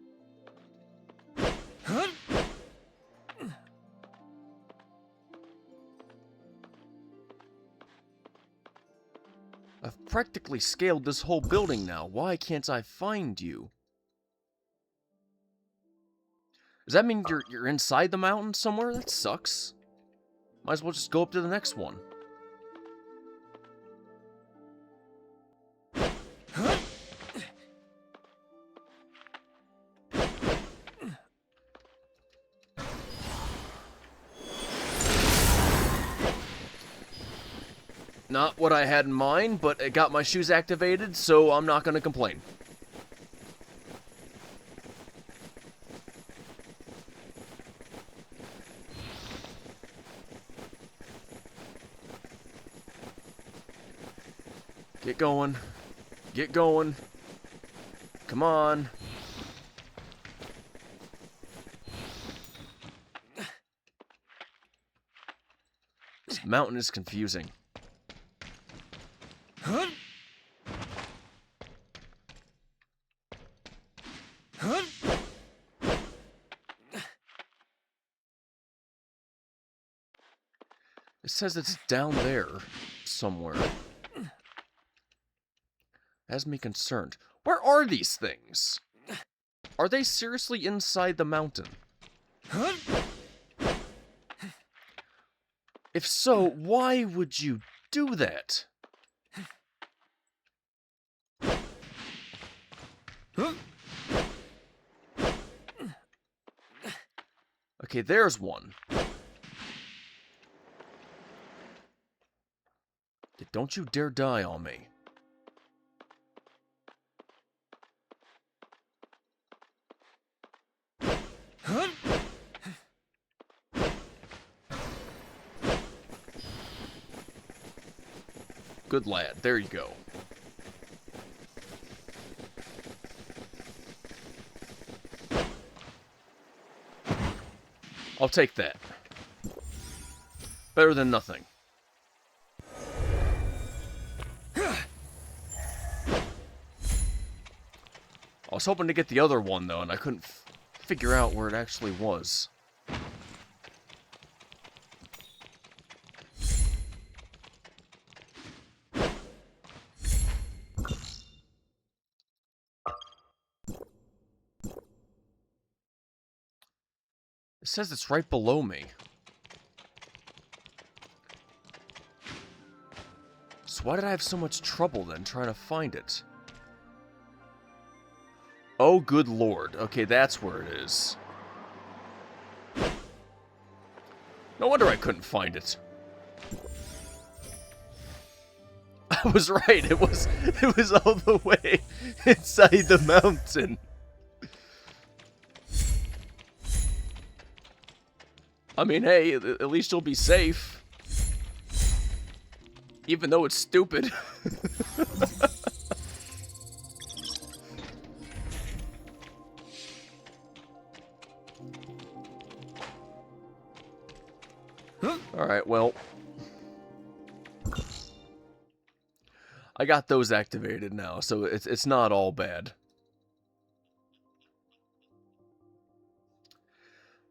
I've practically scaled this whole building now. Why can't I find you? Does that mean you're inside the mountain somewhere? That sucks. Might as well just go up to the next one. Not what I had in mind, but it got my shoes activated, so I'm not going to complain. Get going. Get going. Come on. This mountain is confusing. It says it's down there somewhere. Has me concerned. Where are these things? Are they seriously inside the mountain? If so, why would you do that? Okay, there's one. Don't you dare die on me. Good lad. There you go. I'll take that. Better than nothing. I was hoping to get the other one, though, and I couldn't figure out where it actually was. It says it's right below me. So why did I have so much trouble, then, trying to find it? Oh, good lord. Okay, that's where it is. No wonder I couldn't find it. I was right. It was all the way inside the mountain. I mean, hey, at least you'll be safe. Even though it's stupid. Alright, well. I got those activated now, so it's not all bad.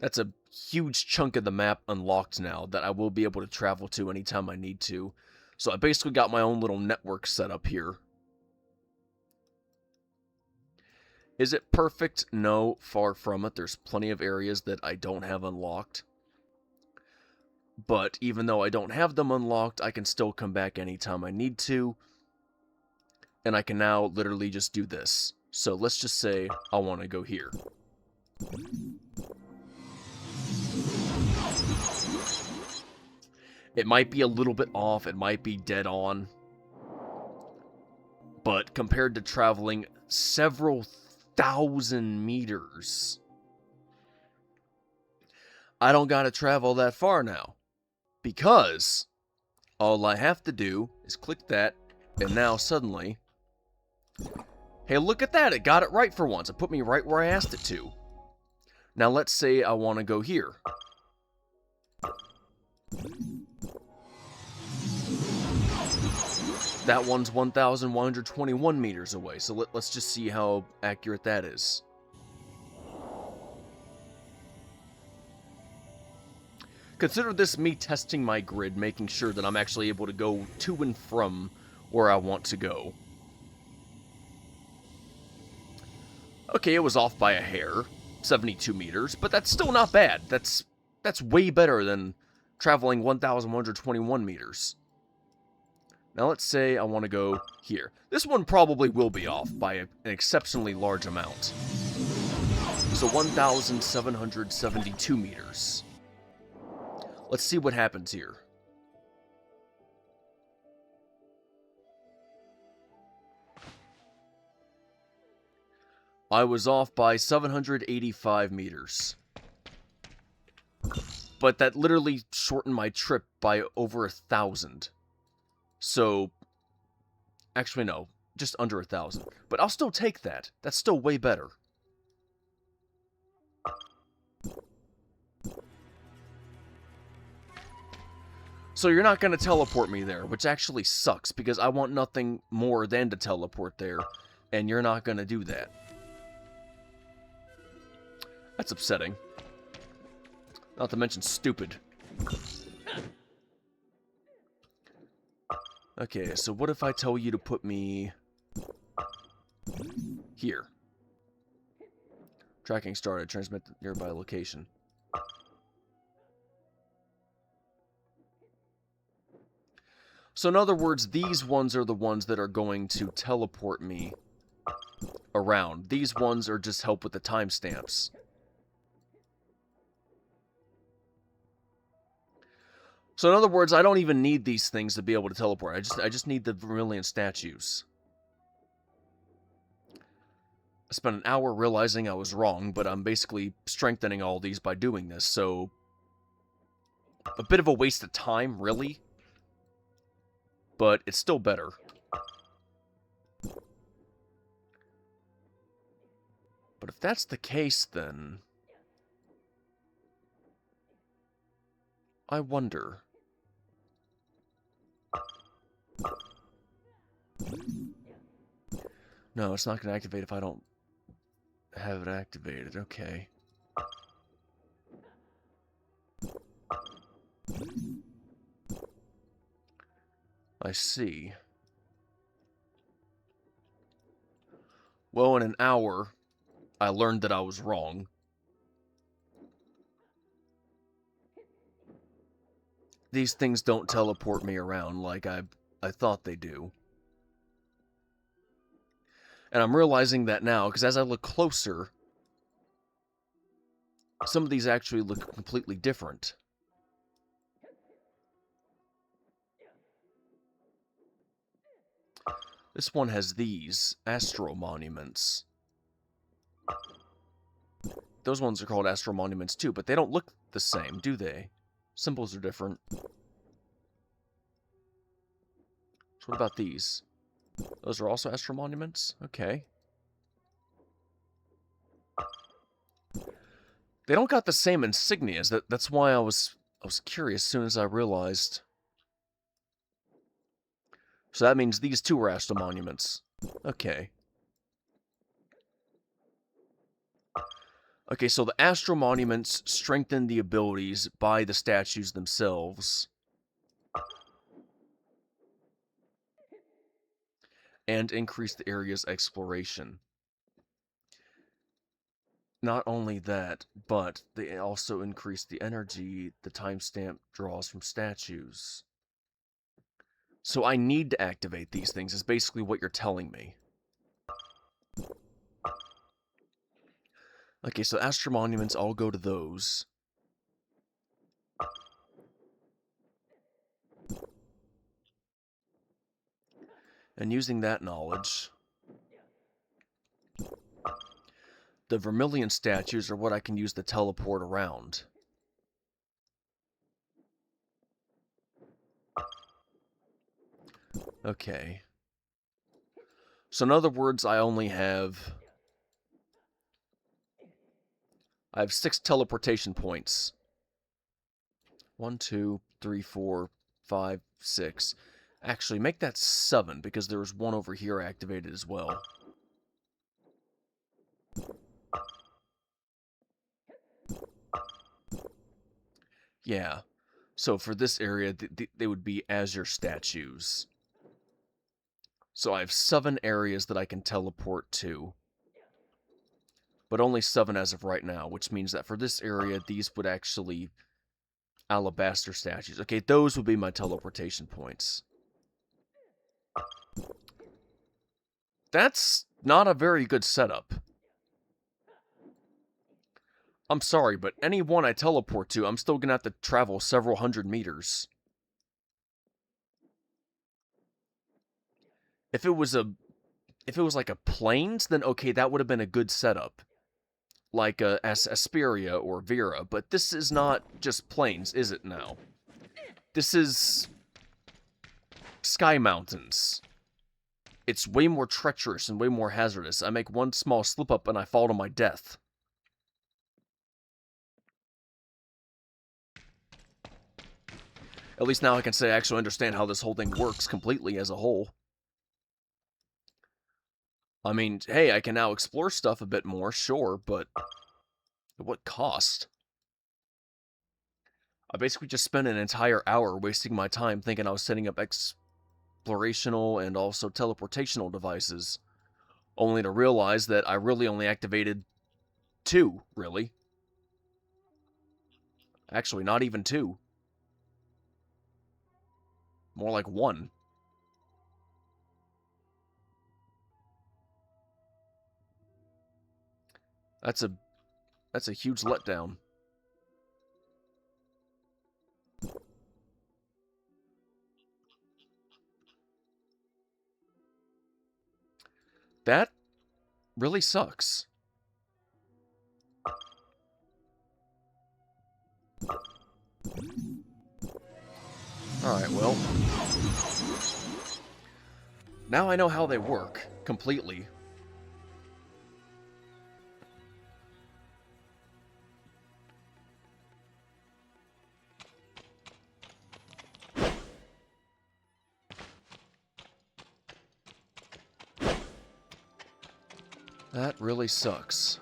That's a huge chunk of the map unlocked now that I will be able to travel to anytime I need to. So I basically got my own little network set up here. Is it perfect? No, far from it. There's plenty of areas that I don't have unlocked. But even though I don't have them unlocked, I can still come back anytime I need to. And I can now literally just do this. So let's just say I want to go here. It might be a little bit off, it might be dead on. But compared to traveling several thousand meters, I don't gotta travel that far now. Because all I have to do is click that, and now suddenly... Hey, look at that! It got it right for once. It put me right where I asked it to. Now let's say I want to go here. That one's 1,121 meters away, so let's just see how accurate that is. Consider this me testing my grid, making sure that I'm actually able to go to and from where I want to go. Okay, it was off by a hair, 72 meters, but that's still not bad. That's way better than traveling 1,121 meters. Now let's say I want to go here. This one probably will be off by an exceptionally large amount. So 1,772 meters. Let's see what happens here. I was off by 785 meters. But that literally shortened my trip by over 1,000. So, actually no, just under 1,000. But I'll still take that. That's still way better. So you're not going to teleport me there, which actually sucks, because I want nothing more than to teleport there, and you're not going to do that. That's upsetting. Not to mention stupid. Okay, so what if I tell you to put me here? Tracking started. Transmit the nearby location. So in other words, these ones are the ones that are going to teleport me around. These ones are just help with the timestamps. So in other words, I don't even need these things to be able to teleport. I just need the Vermilion statues. I spent an hour realizing I was wrong, but I'm basically strengthening all these by doing this, so... a bit of a waste of time, really. But it's still better. But if that's the case, then... I wonder... No, it's not going to activate if I don't have it activated. Okay. I see. Well, in an hour, I learned that I was wrong. These things don't teleport me around like I thought they do. And I'm realizing that now, because as I look closer, some of these actually look completely different. This one has these astro monuments. Those ones are called astro monuments too, but they don't look the same, do they? Symbols are different. So what about these? Those are also astro monuments? Okay. They don't got the same insignias. That's why I was I was curious as soon as I realized. So that means these two are astral monuments. Okay. Okay, so the astral monuments strengthen the abilities by the statues themselves. And increase the area's exploration. Not only that, but they also increase the energy the timestamp draws from statues. So I need to activate these things, is basically what you're telling me. Okay, so astral monuments, I'll go to those. And using that knowledge, the vermilion statues are what I can use to teleport around. Okay. So in other words, I have 6 teleportation points. 1, 2, 3, 4, 5, 6. Actually, make that 7, because there was one over here activated as well. Yeah. So for this area, they would be Azure statues. So I have 7 areas that I can teleport to. But only 7 as of right now, which means that for this area, these would actually... Alabaster statues. Okay, those would be my teleportation points. That's not a very good setup. I'm sorry, but any one I teleport to, I'm still gonna have to travel several hundred meters. If it was like a plains, then okay, that would have been a good setup. Like Asperia or Vera, but this is not just plains, is it now? This is Sky Mountains. It's way more treacherous and way more hazardous. I make one small slip-up and I fall to my death. At least now I can say I actually understand how this whole thing works completely as a whole. I mean, hey, I can now explore stuff a bit more, sure, but at what cost? I basically just spent an entire hour wasting my time thinking I was setting up explorational and also teleportational devices, only to realize that I really only activated 2, really. Actually, not even 2. More like 1. That's a huge letdown. That really sucks. Alright, well. Now I know how they work, completely. That really sucks.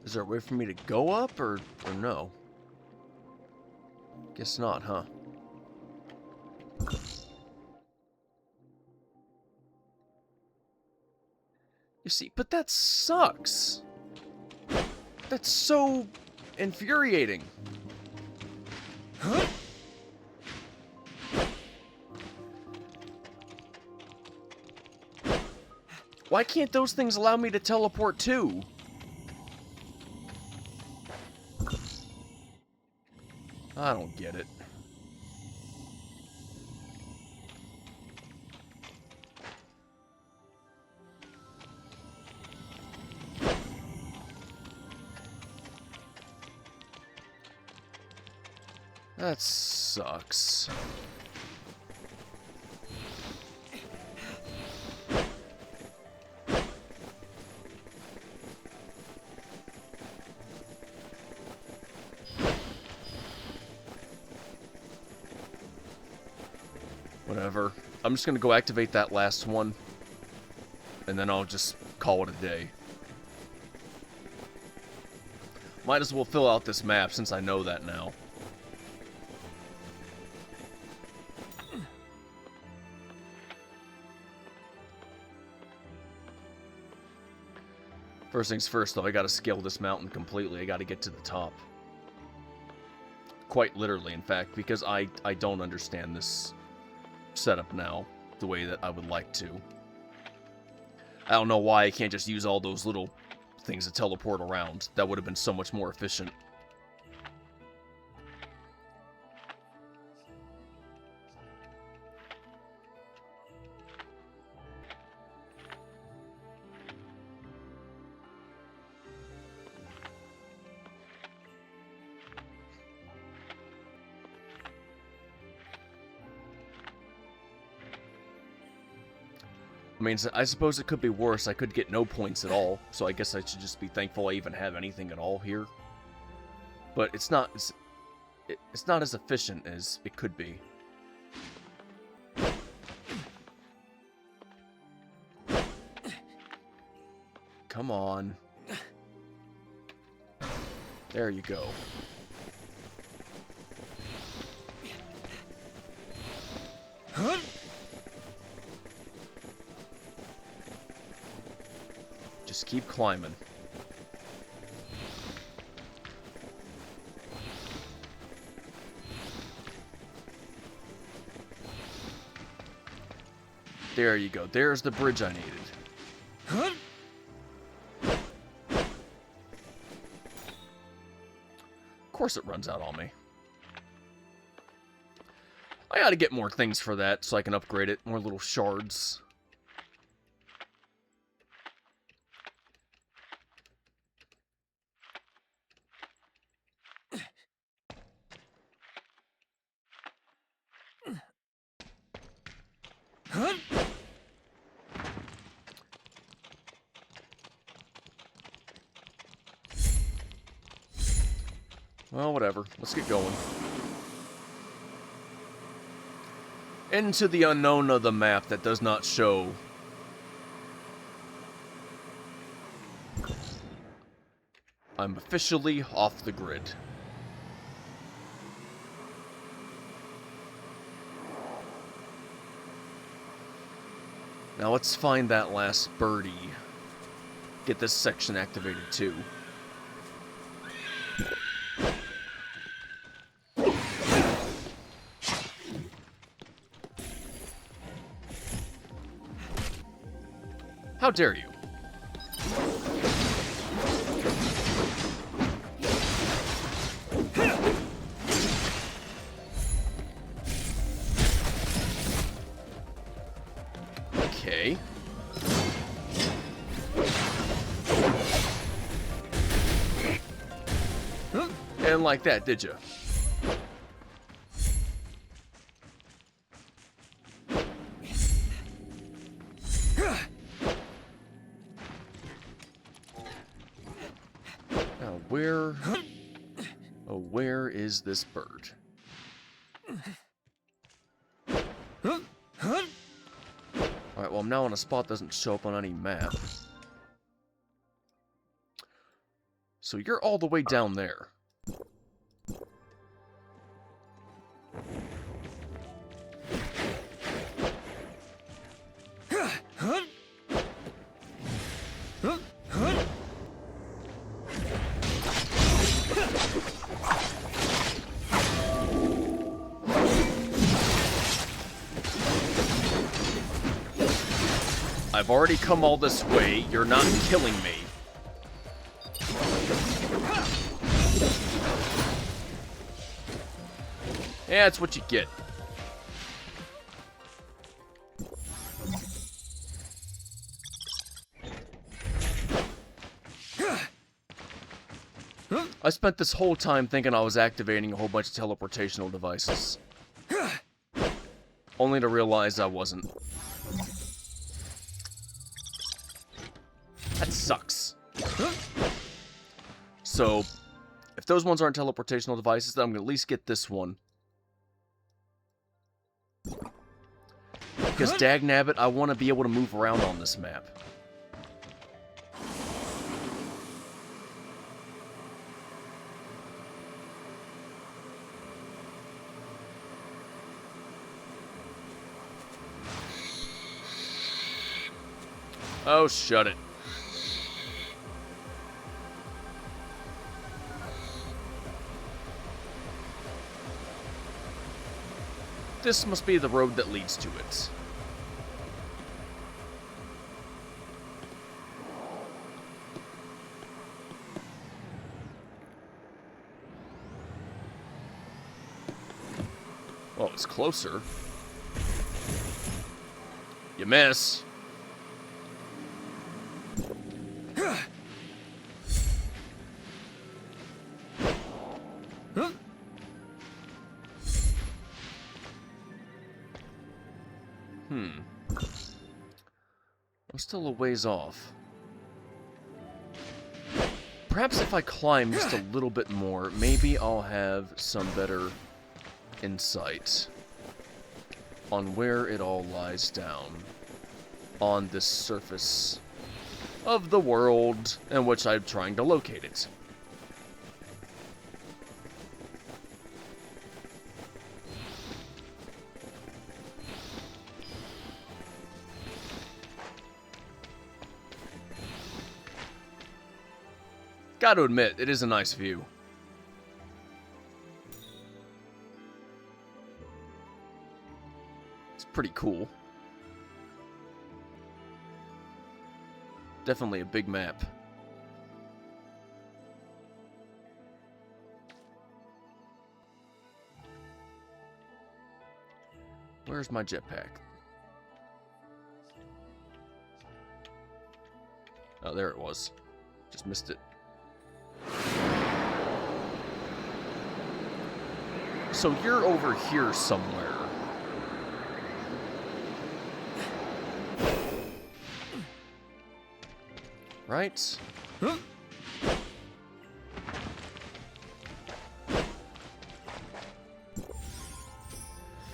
Is there a way for me to go up, or no? Guess not, huh? You see, but that sucks! That's so infuriating. Why can't those things allow me to teleport too? I don't get it. That sucks. Whatever. I'm just gonna go activate that last one, and then I'll just call it a day. Might as well fill out this map since I know that now. First things first, though, I gotta scale this mountain completely. I gotta get to the top. Quite literally, in fact, because I don't understand this setup now the way that I would like to. I don't know why I can't just use all those little things to teleport around. That would have been so much more efficient. I mean, I suppose it could be worse. I could get no points at all, so I guess I should just be thankful I even have anything at all here. But it's not as efficient as it could be. Come on. There you go. Huh? Just keep climbing. There you go. There's the bridge I needed. Huh? Of course it runs out on me. I gotta get more things for that so I can upgrade it. More little shards. Huh? Well, whatever. Let's get going. Into the unknown of the map that does not show. I'm officially off the grid. Now let's find that last birdie. Get this section activated too. How dare you? Okay. And like that, did you? Now, where... Oh, where is this bird? Alright, well, I'm now on a spot that doesn't show up on any map. So you're all the way down there. I've already come all this way. You're not killing me. Yeah, that's what you get. I spent this whole time thinking I was activating a whole bunch of teleportational devices. Only to realize I wasn't. That sucks. So, if those ones aren't teleportational devices, then I'm going to at least get this one. Because dagnabbit, I want to be able to move around on this map. Oh, shut it. This must be the road that leads to it. Well, it's closer. You miss. I'm still a ways off. Perhaps if I climb just a little bit more, maybe I'll have some better insight on where it all lies down on this surface of the world in which I'm trying to locate it. Gotta admit, it is a nice view. It's pretty cool. Definitely a big map. Where's my jetpack? Oh, there it was. Just missed it. So you're over here somewhere. Right? Huh?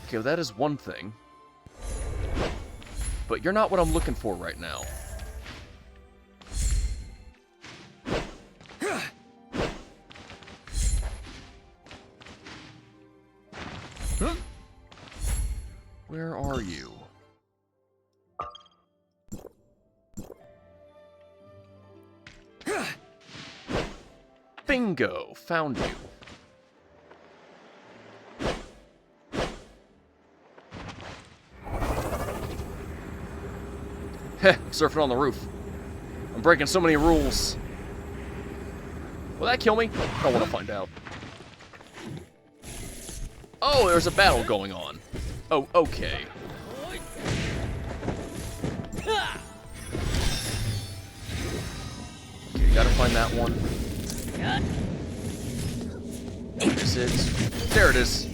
Okay, well, that is one thing. But you're not what I'm looking for right now. Where are you? Bingo! Found you. Heh, surfing on the roof. I'm breaking so many rules. Will that kill me? I want to find out. Oh, there's a battle going on. Oh, okay. Okay, gotta find that one. Is it? There it is.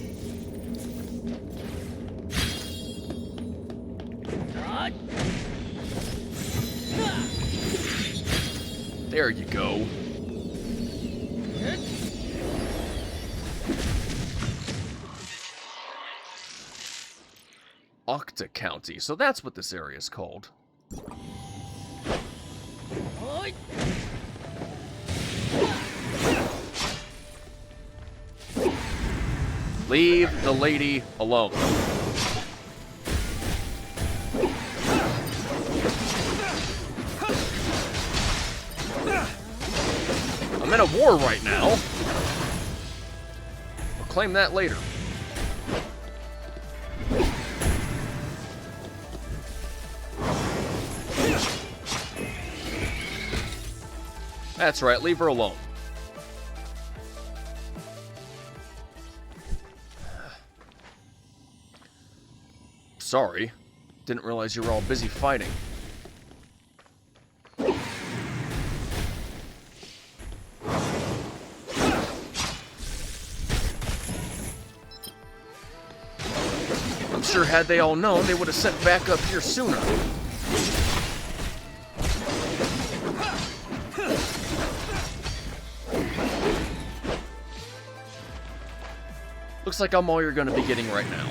There you go. Octa County, so that's what this area is called. Leave the lady alone. I'm in a war right now. I'll claim that later. That's right, leave her alone. Sorry. Didn't realize you were all busy fighting. sure had they all known, they would have sent back up here sooner. Looks like I'm all you're going to be getting right now.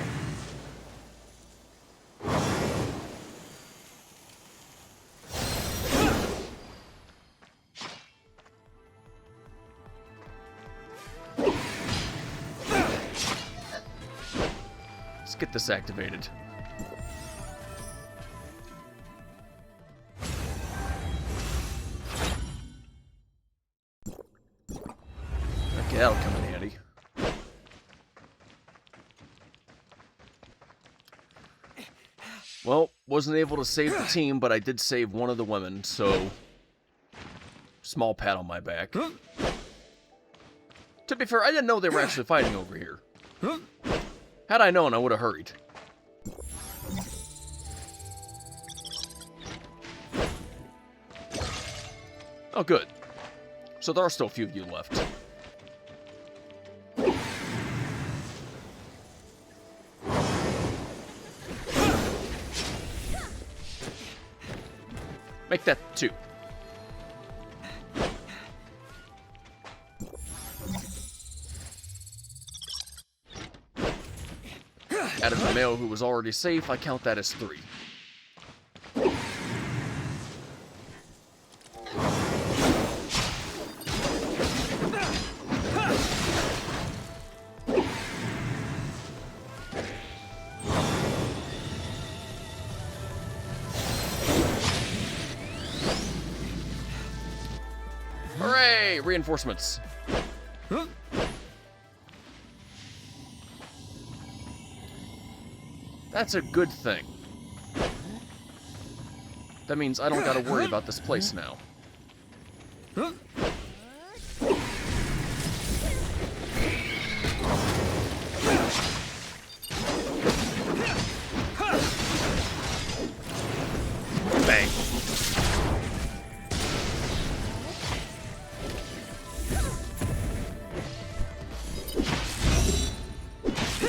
Let's get this activated. Okay, that'll come in handy. Well, wasn't able to save the team, but I did save one of the women, so... Small pat on my back. To be fair, I didn't know they were actually fighting over here. Had I known, I would have hurried. Oh, good. So there are still a few of you left. Make that 2. Out of the male who was already safe, I count that as 3. Hooray! Reinforcements. That's a good thing. That means I don't gotta worry about this place now. Bang.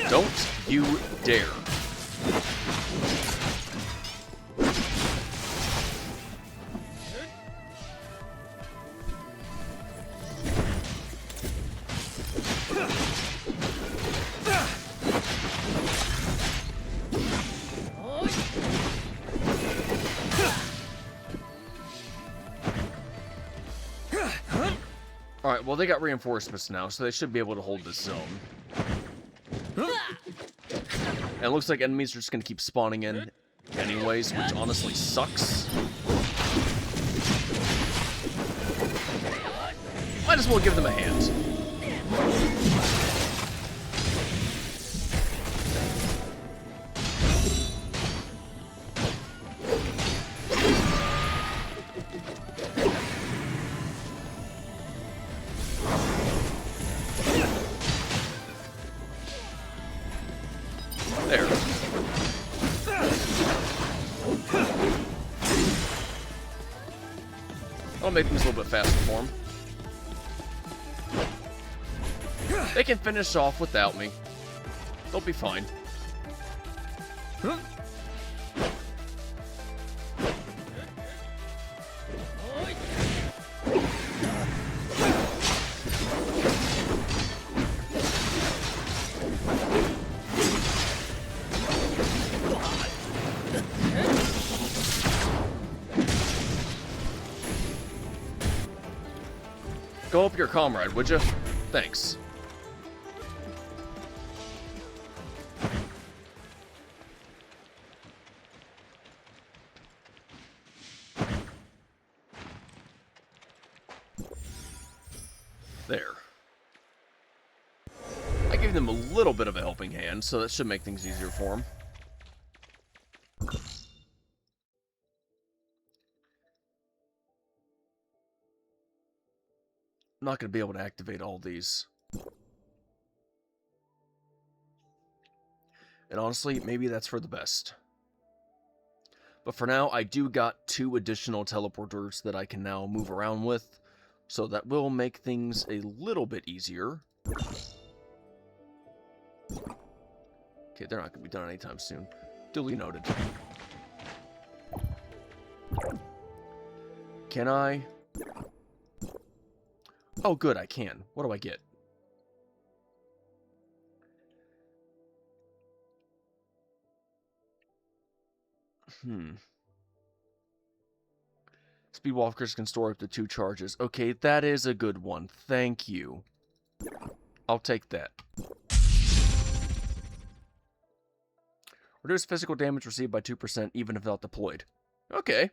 Don't you dare. Alright, well, they got reinforcements now, so they should be able to hold this zone. And it looks like enemies are just going to keep spawning in anyways, which honestly sucks. Might as well give them a hand. There. I'll make things a little bit faster for them. They can finish off without me. They'll be fine. Go help your comrade, would you? Thanks. There. I gave them a little bit of a helping hand, so that should make things easier for them. I'm not going to be able to activate all these. And honestly, maybe that's for the best. But for now, I do got 2 additional teleporters that I can now move around with. So that will make things a little bit easier. Okay, they're not going to be done anytime soon. Duly noted. Can I? Oh, good, I can. What do I get? Speedwalkers can store up to 2 charges. Okay, that is a good one. Thank you. I'll take that. Reduce physical damage received by 2% even if not deployed. Okay.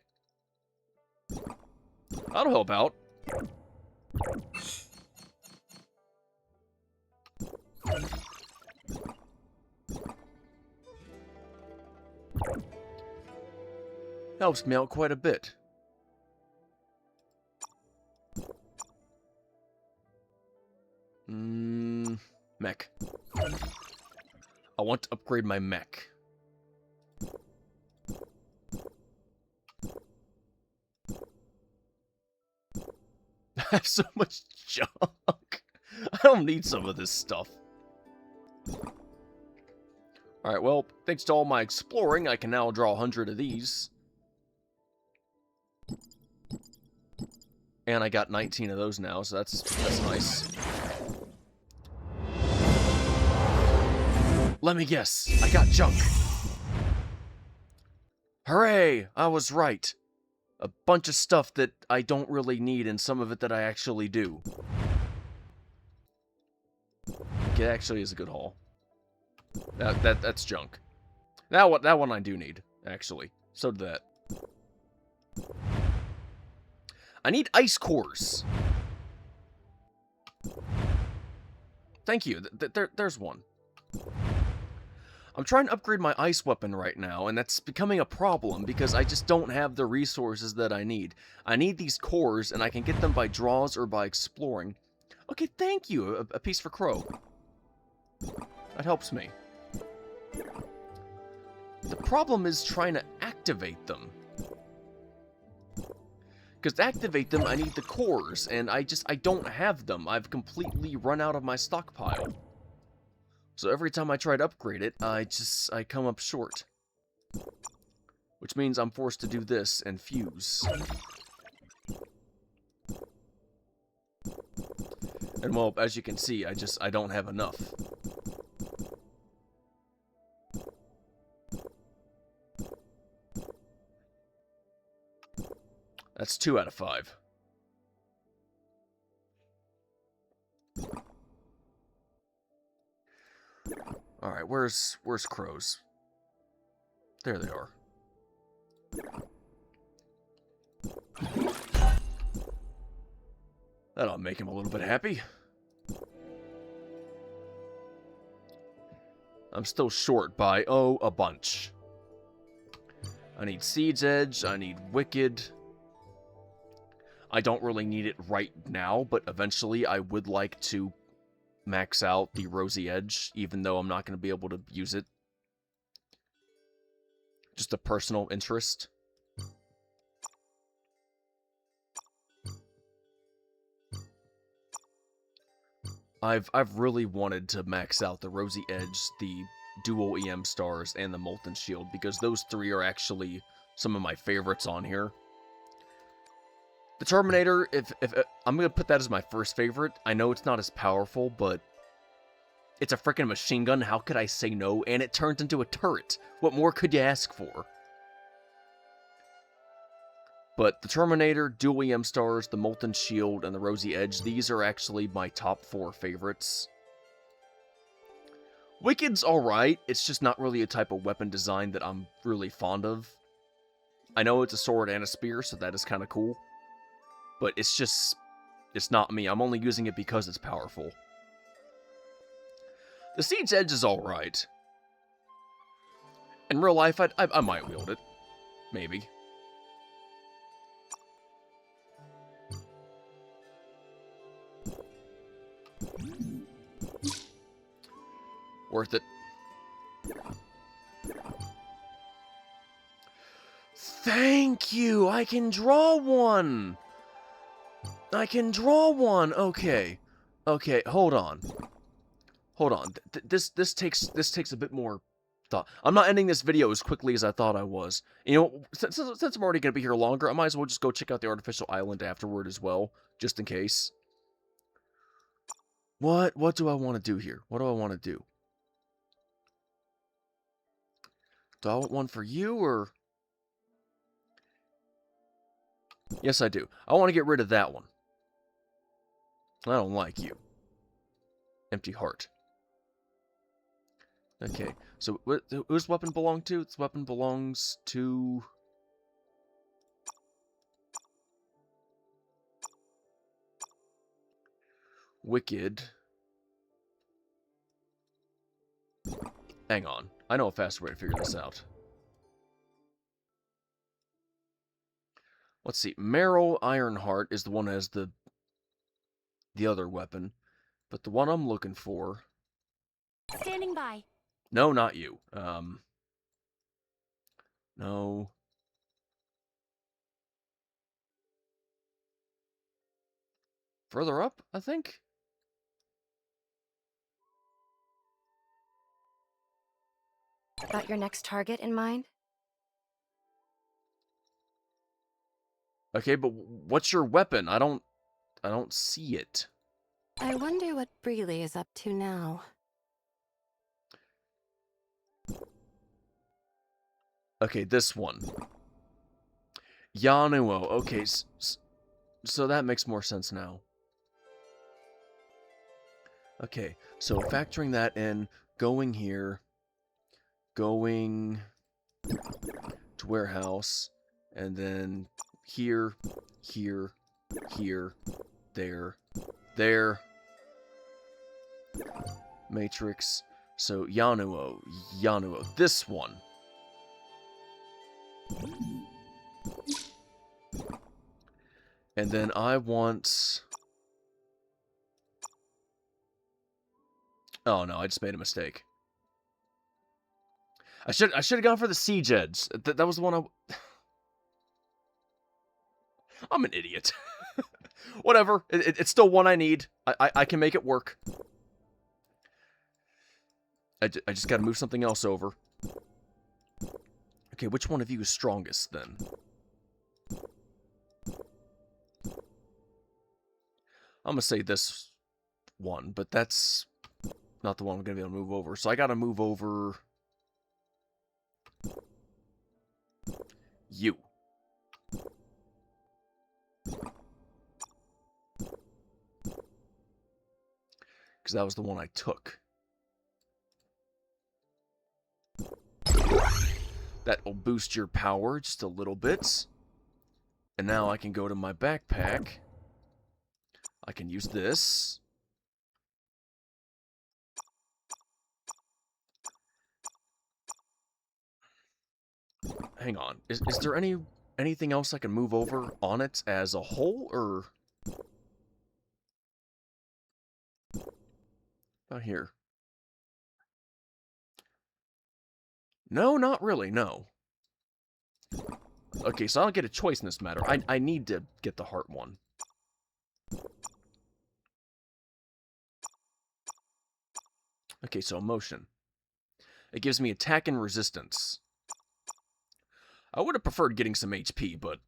That'll help out. Helps me out quite a bit. Mech. I want to upgrade my mech. I have so much junk. I don't need some of this stuff. Alright, well, thanks to all my exploring, I can now draw 100 of these. And I got 19 of those now, so that's nice. Let me guess, I got junk. Hooray, I was right. A bunch of stuff that I don't really need and some of it that I actually do. It actually is a good haul. That's junk. That one I do need, actually. So did that. I need ice cores. Thank you. There's one. I'm trying to upgrade my ice weapon right now, and that's becoming a problem because I just don't have the resources that I need. I need these cores, and I can get them by draws or by exploring. Okay, thank you. A piece for Crow. That helps me. The problem is trying to activate them. Because to activate them, I need the cores, and I don't have them. I've completely run out of my stockpile. So every time I try to upgrade it, I come up short. Which means I'm forced to do this and fuse. And well, as you can see, I don't have enough. That's 2 out of 5. Alright, where's crows? There they are. That'll make him a little bit happy. I'm still short by, oh, a bunch. I need Siege Edge, I need Wicked. I don't really need it right now, but eventually I would like to max out the Rosy Edge, even though I'm not going to be able to use it. Just a personal interest. I've really wanted to max out the Rosy Edge, the dual EM stars, and the Molten Shield, because those 3 are actually some of my favorites on here. The Terminator, if I'm going to put that as my first favorite. I know it's not as powerful, but it's a freaking machine gun. How could I say no? And it turns into a turret. What more could you ask for? But the Terminator, dual EM stars, the Molten Shield, and the Rosy Edge, these are actually my top 4 favorites. Wicked's alright, it's just not really a type of weapon design that I'm really fond of. I know it's a sword and a spear, so that is kind of cool. But it's not me. I'm only using it because it's powerful. The Siege Edge is alright. In real life, I might wield it. Maybe. Worth it. Thank you! I can draw one! I can draw one! Okay. Okay, hold on. Hold on. This takes a bit more I'm not ending this video as quickly as I thought I was. You know, since I'm already going to be here longer, I might as well just go check out the artificial island afterward as well, just in case. What do I want to do here? What do I want to do? Do I want one for you, or... Yes, I do. I want to get rid of that one. I don't like you. Empty heart. Okay, so whose weapon belong to? Its weapon belongs to... Wicked. Hang on. I know a faster way to figure this out. Let's see. Meryl Ironheart is the one that has the other weapon. But the one I'm looking for... Standing by. No, not you. No. Further up, I think? Got your next target in mind? Okay, but what's your weapon? I don't see it. I wonder what Breely is up to now. Okay, this one. Yanuo. Okay, so that makes more sense now. Okay, so factoring that in, going here, going to warehouse, and then here, here, here, there, there. Matrix. So Yanuo, this one. And then I want... Oh no, I just made a mistake. I should have gone for the Siege Edge. That was the one I'm an idiot. Whatever. It's still one I need. I can make it work. I just gotta move something else over. Okay, which one of you is strongest, then? I'm gonna say this one, but that's not the one I'm gonna be able to move over. So I gotta move over... you. Because that was the one I took. That will boost your power just a little bit. And now I can go to my backpack. I can use this. Hang on. Is there anything else I can move over on it as a whole, or... About here. No, not really, no. Okay, so I don't get a choice in this matter. I need to get the heart one. Okay, so emotion. It gives me attack and resistance. I would have preferred getting some HP, but...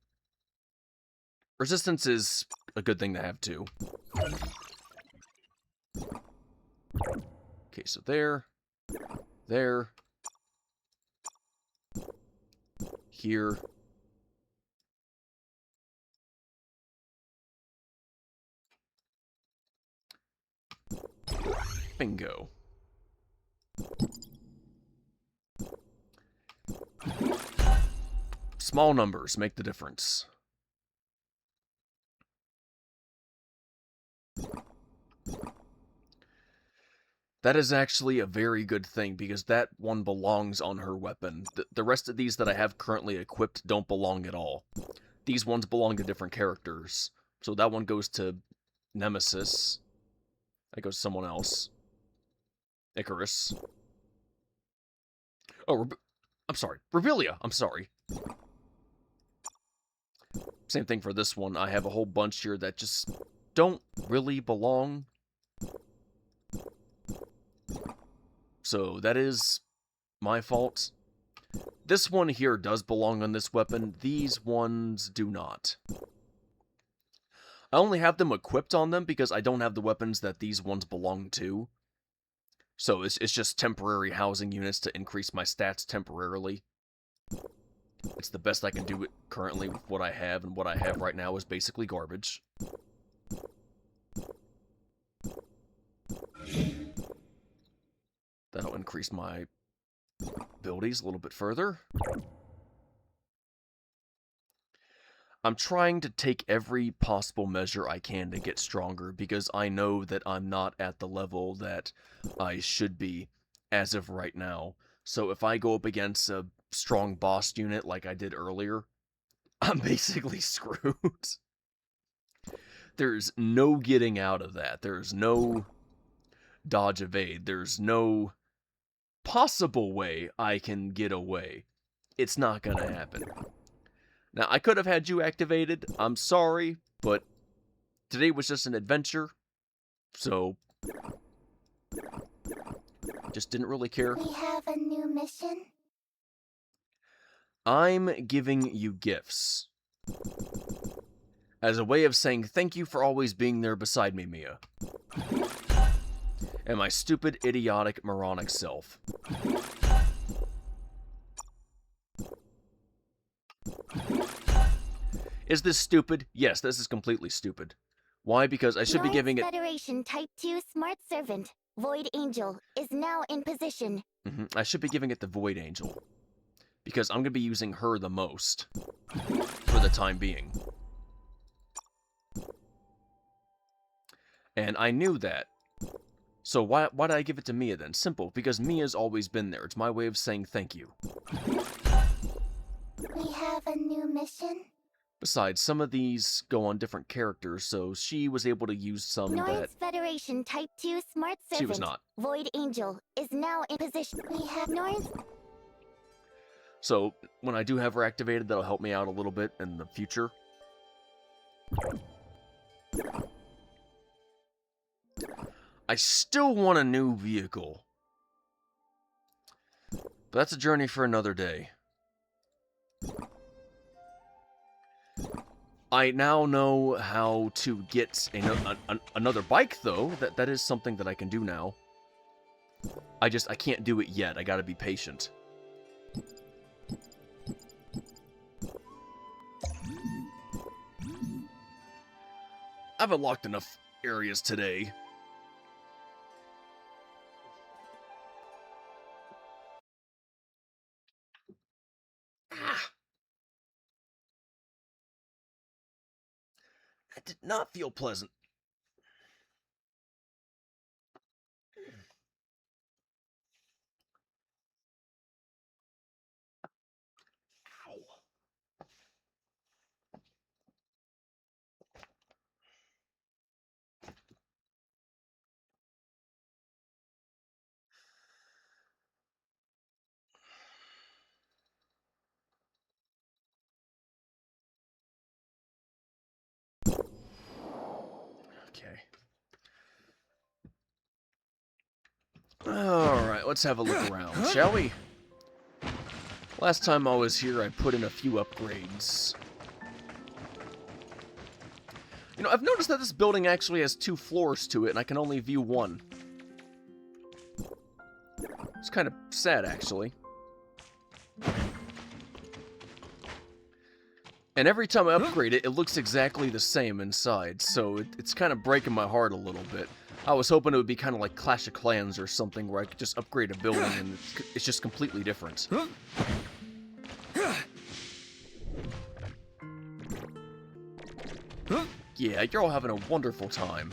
resistance is a good thing to have, too. Okay, so there. There. Here. Bingo. Small numbers make the difference. That is actually a very good thing, because that one belongs on her weapon. The rest of these that I have currently equipped don't belong at all. These ones belong to different characters. So that one goes to Nemesis. That goes to someone else. Icarus. Oh, I'm sorry. Rebelia, I'm sorry. Same thing for this one. I have a whole bunch here that just don't really belong. So that is my fault. This one here does belong on this weapon. These ones do not. I only have them equipped on them because I don't have the weapons that these ones belong to. So it's just temporary housing units to increase my stats temporarily. It's the best I can do it currently with what I have, and what I have right now is basically garbage. That'll increase my abilities a little bit further. I'm trying to take every possible measure I can to get stronger, because I know that I'm not at the level that I should be as of right now. So if I go up against a strong boss unit like I did earlier, I'm basically screwed. There's no getting out of that. There's no dodge evade. There's no possible way I can get away. It's not gonna happen. Now, I could have had you activated. I'm sorry, but today was just an adventure, so just didn't really care. We have a new mission. I'm giving you gifts as a way of saying thank you for always being there beside me, Mia. And my stupid, idiotic, moronic self. Is this stupid? Yes, this is completely stupid. Why? Because I should be giving it... Federation Type 2 Smart Servant, Void Angel, is now in position. I should be giving it the Void Angel. Because I'm going to be using her the most. For the time being. And I knew that. So why did I give it to Mia then? Simple, because Mia's always been there. It's my way of saying thank you. We have a new mission. Besides, some of these go on different characters, so she was able to use some Norris that... Federation Type 2 Smart Servant, She was not. Void Angel, is now in position. We have Norris... So, when I do have her activated, that'll help me out a little bit in the future. I still want a new vehicle. But that's a journey for another day. I now know how to get another bike, though. That is something that I can do now. I can't do it yet. I gotta be patient. I've unlocked enough areas today. That did not feel pleasant. Ow. Okay. Alright, let's have a look around, shall we? Last time I was here, I put in a few upgrades. You know, I've noticed that this building actually has 2 floors to it, and I can only view one. It's kind of sad, actually. And every time I upgrade it, it looks exactly the same inside, so it's kind of breaking my heart a little bit. I was hoping it would be kind of like Clash of Clans or something, where I could just upgrade a building and it's just completely different. Yeah, you're all having a wonderful time.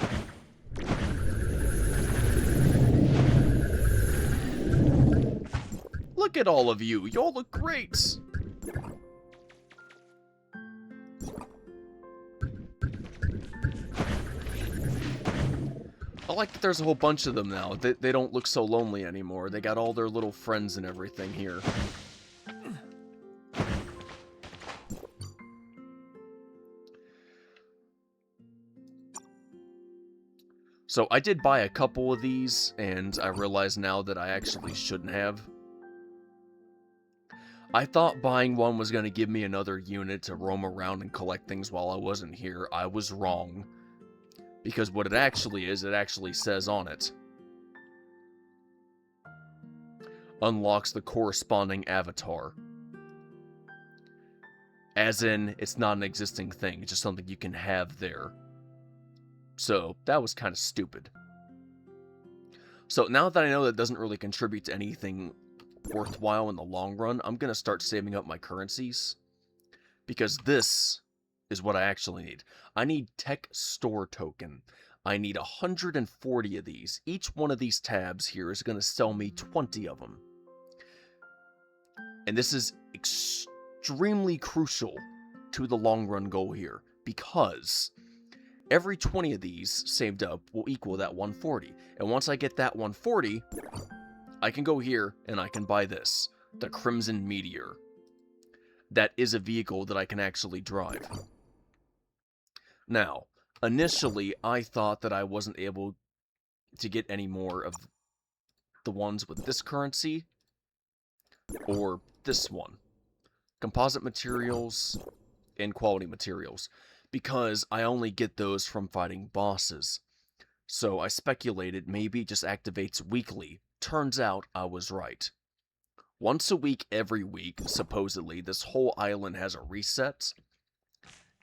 Look at all of you. You all look great. I like that there's a whole bunch of them now. They don't look so lonely anymore. They got all their little friends and everything here. So I did buy a couple of these, and I realize now that I actually shouldn't have. I thought buying one was going to give me another unit to roam around and collect things while I wasn't here. I was wrong. Because what it actually is, it actually says on it. Unlocks the corresponding avatar. As in, it's not an existing thing, it's just something you can have there. So, that was kind of stupid. So, now that I know that doesn't really contribute to anything worthwhile in the long run, I'm going to start saving up my currencies. Because this is what I actually need. I need Tech Store Token. I need 140 of these. Each one of these tabs here is going to sell me 20 of them. And this is extremely crucial to the long run goal here, because every 20 of these saved up will equal that 140. And once I get that 140, I can go here and I can buy this, the Crimson Meteor. That is a vehicle that I can actually drive. Now, initially, I thought that I wasn't able to get any more of the ones with this currency, or this one. Composite materials and quality materials, because I only get those from fighting bosses. So I speculated maybe it just activates weekly. Turns out I was right. Once a week, every week, supposedly, this whole island has a reset.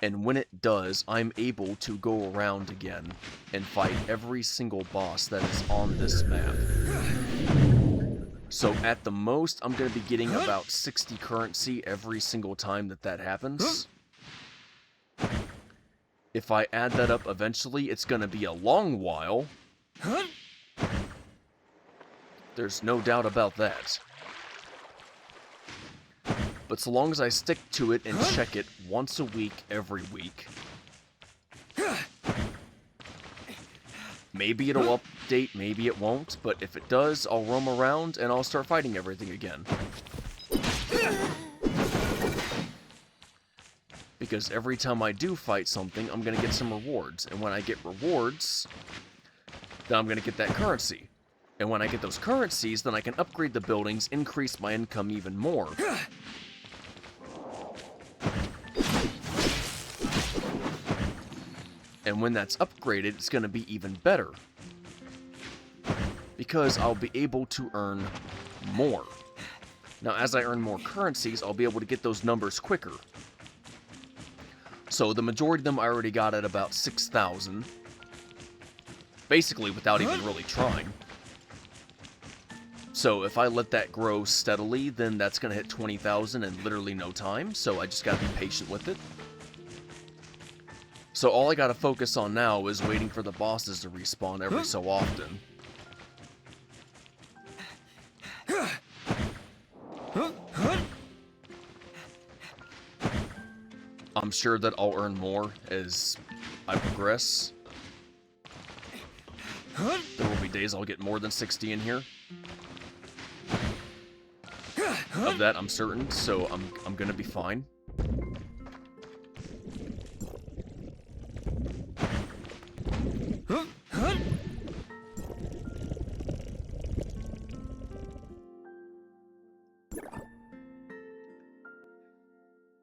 And when it does, I'm able to go around again and fight every single boss that is on this map. So at the most, I'm going to be getting about 60 currency every single time that happens. If I add that up eventually, it's going to be a long while. There's no doubt about that. But so long as I stick to it and check it once a week, every week, maybe it'll update, maybe it won't, but if it does, I'll roam around and I'll start fighting everything again. Because every time I do fight something, I'm going to get some rewards. And when I get rewards, then I'm going to get that currency. And when I get those currencies, then I can upgrade the buildings, increase my income even more. And when that's upgraded, it's going to be even better. Because I'll be able to earn more. Now, as I earn more currencies, I'll be able to get those numbers quicker. So, the majority of them I already got at about 6,000. Basically, without even really trying. So, if I let that grow steadily, then that's going to hit 20,000 in literally no time. So, I just got to be patient with it. So all I gotta focus on now is waiting for the bosses to respawn every so often. I'm sure that I'll earn more as I progress. There will be days I'll get more than 60 in here. Of that I'm certain, so I'm gonna be fine.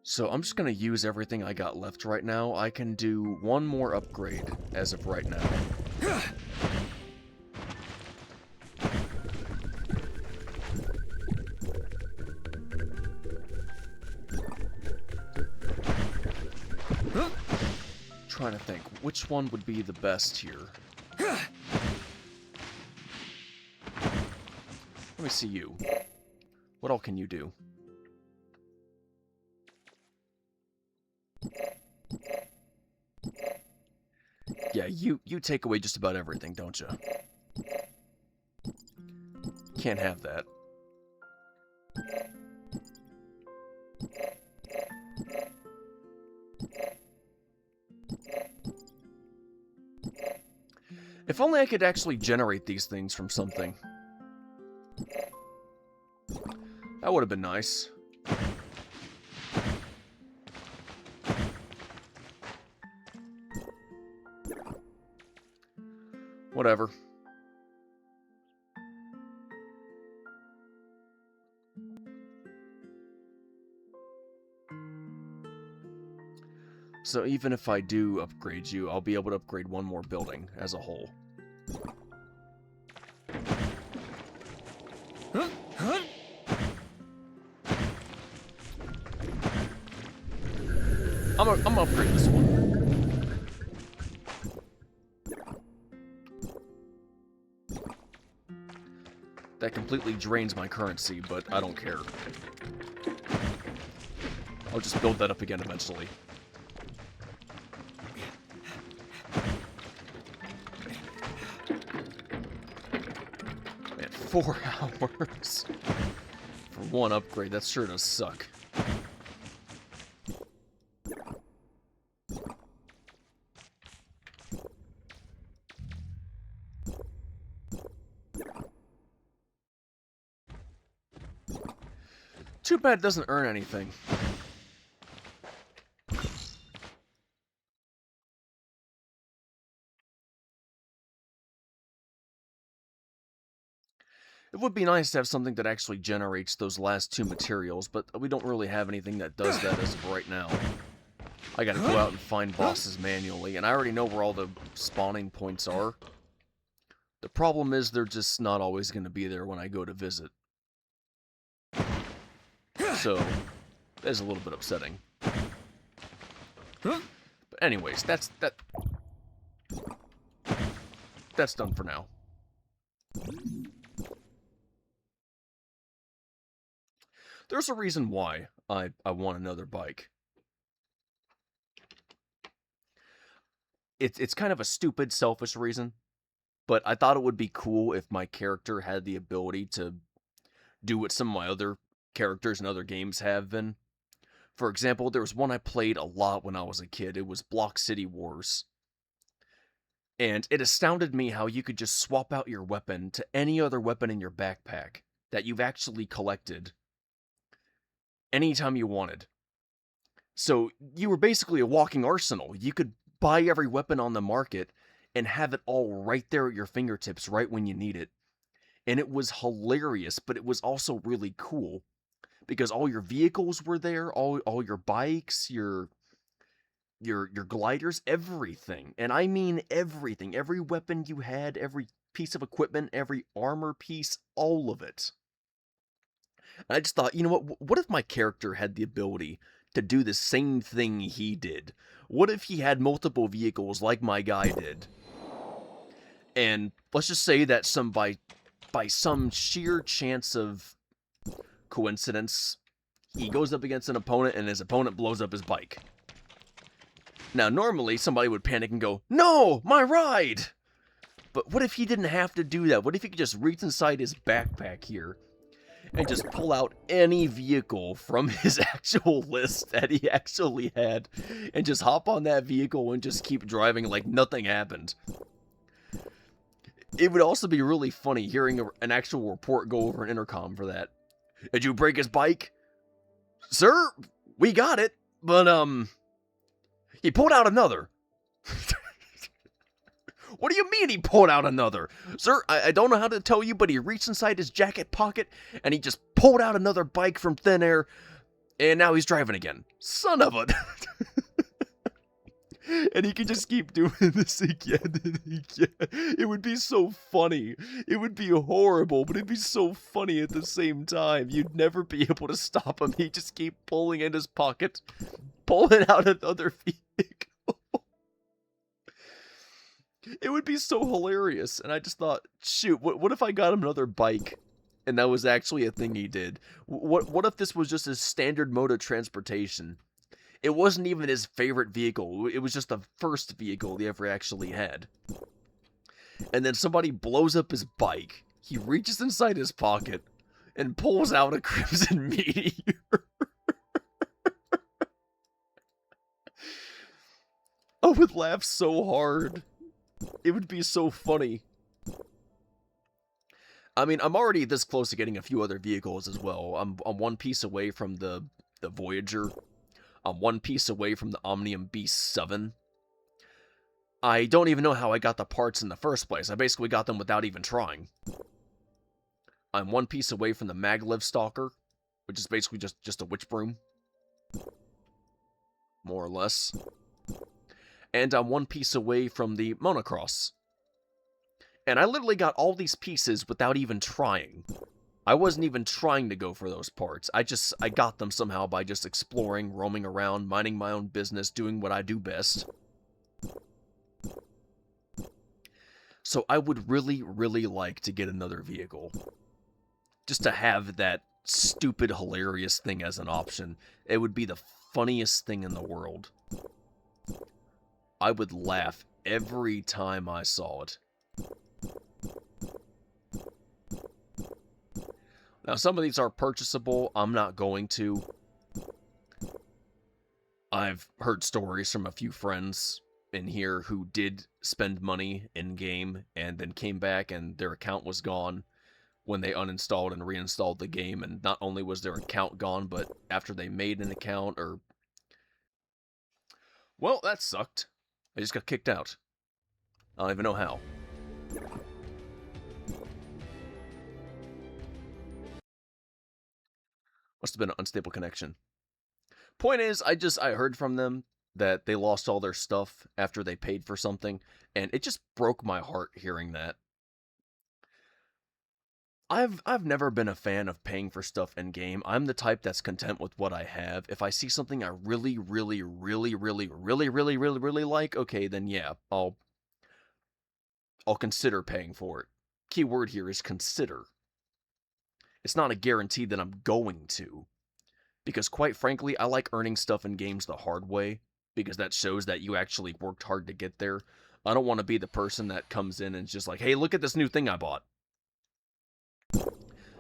So I'm just going to use everything I got left right now. I can do one more upgrade as of right now. Trying to think, which one would be the best here? Let me see you. What all can you do? Yeah, you take away just about everything, don't you? Can't have that. If only I could actually generate these things from something. That would have been nice. Whatever. So even if I do upgrade you, I'll be able to upgrade one more building as a whole. I'm gonna upgrade this one. That completely drains my currency, but I don't care. I'll just build that up again eventually. Man, 4 hours for one upgrade, that sure does suck. Too bad it doesn't earn anything. It would be nice to have something that actually generates those last 2 materials, but we don't really have anything that does that as of right now. I gotta go out and find bosses manually, and I already know where all the spawning points are. The problem is they're just not always gonna be there when I go to visit. So, that's a little bit upsetting. But anyways, that's done for now. There's a reason why I want another bike. It's kind of a stupid, selfish reason, but I thought it would be cool if my character had the ability to do what some of my other characters in other games have been. For example, there was one I played a lot when I was a kid. It was Block City Wars. And it astounded me how you could just swap out your weapon to any other weapon in your backpack that you've actually collected anytime you wanted. So you were basically a walking arsenal. You could buy every weapon on the market and have it all right there at your fingertips right when you need it. And it was hilarious, but it was also really cool. Because all your vehicles were there, all your bikes, your gliders, everything. And I mean everything. Every weapon you had, every piece of equipment, every armor piece, all of it. And I just thought, you know what if my character had the ability to do the same thing he did? What if he had multiple vehicles like my guy did? And let's just say that by some sheer chance of coincidence, he goes up against an opponent and his opponent blows up his bike. Now, normally somebody would panic and go, "No, my ride!" But what if he didn't have to do that? What if he could just reach inside his backpack here and just pull out any vehicle from his actual list that he actually had and just hop on that vehicle and just keep driving like nothing happened? It would also be really funny hearing an actual report go over an intercom for that. "Did you break his bike?" "Sir, we got it, but, he pulled out another." "What do you mean he pulled out another?" "Sir, I don't know how to tell you, but he reached inside his jacket pocket, and he just pulled out another bike from thin air, and now he's driving again." Son of a... And he could just keep doing this again and again. It would be so funny. It would be horrible, but it'd be so funny at the same time. You'd never be able to stop him. He'd just keep pulling in his pocket, pulling out another vehicle. It would be so hilarious. And I just thought, shoot, what if I got him another bike and that was actually a thing he did? What if this was just his standard mode of transportation? It wasn't even his favorite vehicle. It was just the first vehicle he ever actually had. And then somebody blows up his bike. He reaches inside his pocket and pulls out a Crimson Meteor. I would laugh so hard. It would be so funny. I mean, I'm already this close to getting a few other vehicles as well. I'm one piece away from the Voyager. I'm one piece away from the Omnium Beast 7. I don't even know how I got the parts in the first place. I basically got them without even trying. I'm one piece away from the Maglev Stalker, which is basically just a witch broom. More or less. And I'm one piece away from the monocross. And I literally got all these pieces without even trying. I wasn't even trying to go for those parts. I got them somehow by just exploring, roaming around, minding my own business, doing what I do best. So I would really, really like to get another vehicle. Just to have that stupid, hilarious thing as an option. It would be the funniest thing in the world. I would laugh every time I saw it. Now, some of these are purchasable. I'm not going to. I've heard stories from a few friends in here who did spend money in-game and then came back and their account was gone when they uninstalled and reinstalled the game, and not only was their account gone, but after they made an account, or... Well, that sucked. I just got kicked out. I don't even know how. Must have been an unstable connection. Point is, I heard from them that they lost all their stuff after they paid for something, and it just broke my heart hearing that. I've never been a fan of paying for stuff in game. I'm the type that's content with what I have. If I see something I really like, okay, then yeah, I'll consider paying for it. Key word here is consider. It's not a guarantee that I'm going to. Because quite frankly, I like earning stuff in games the hard way, because that shows that you actually worked hard to get there. I don't want to be the person that comes in and is just like, hey, look at this new thing I bought.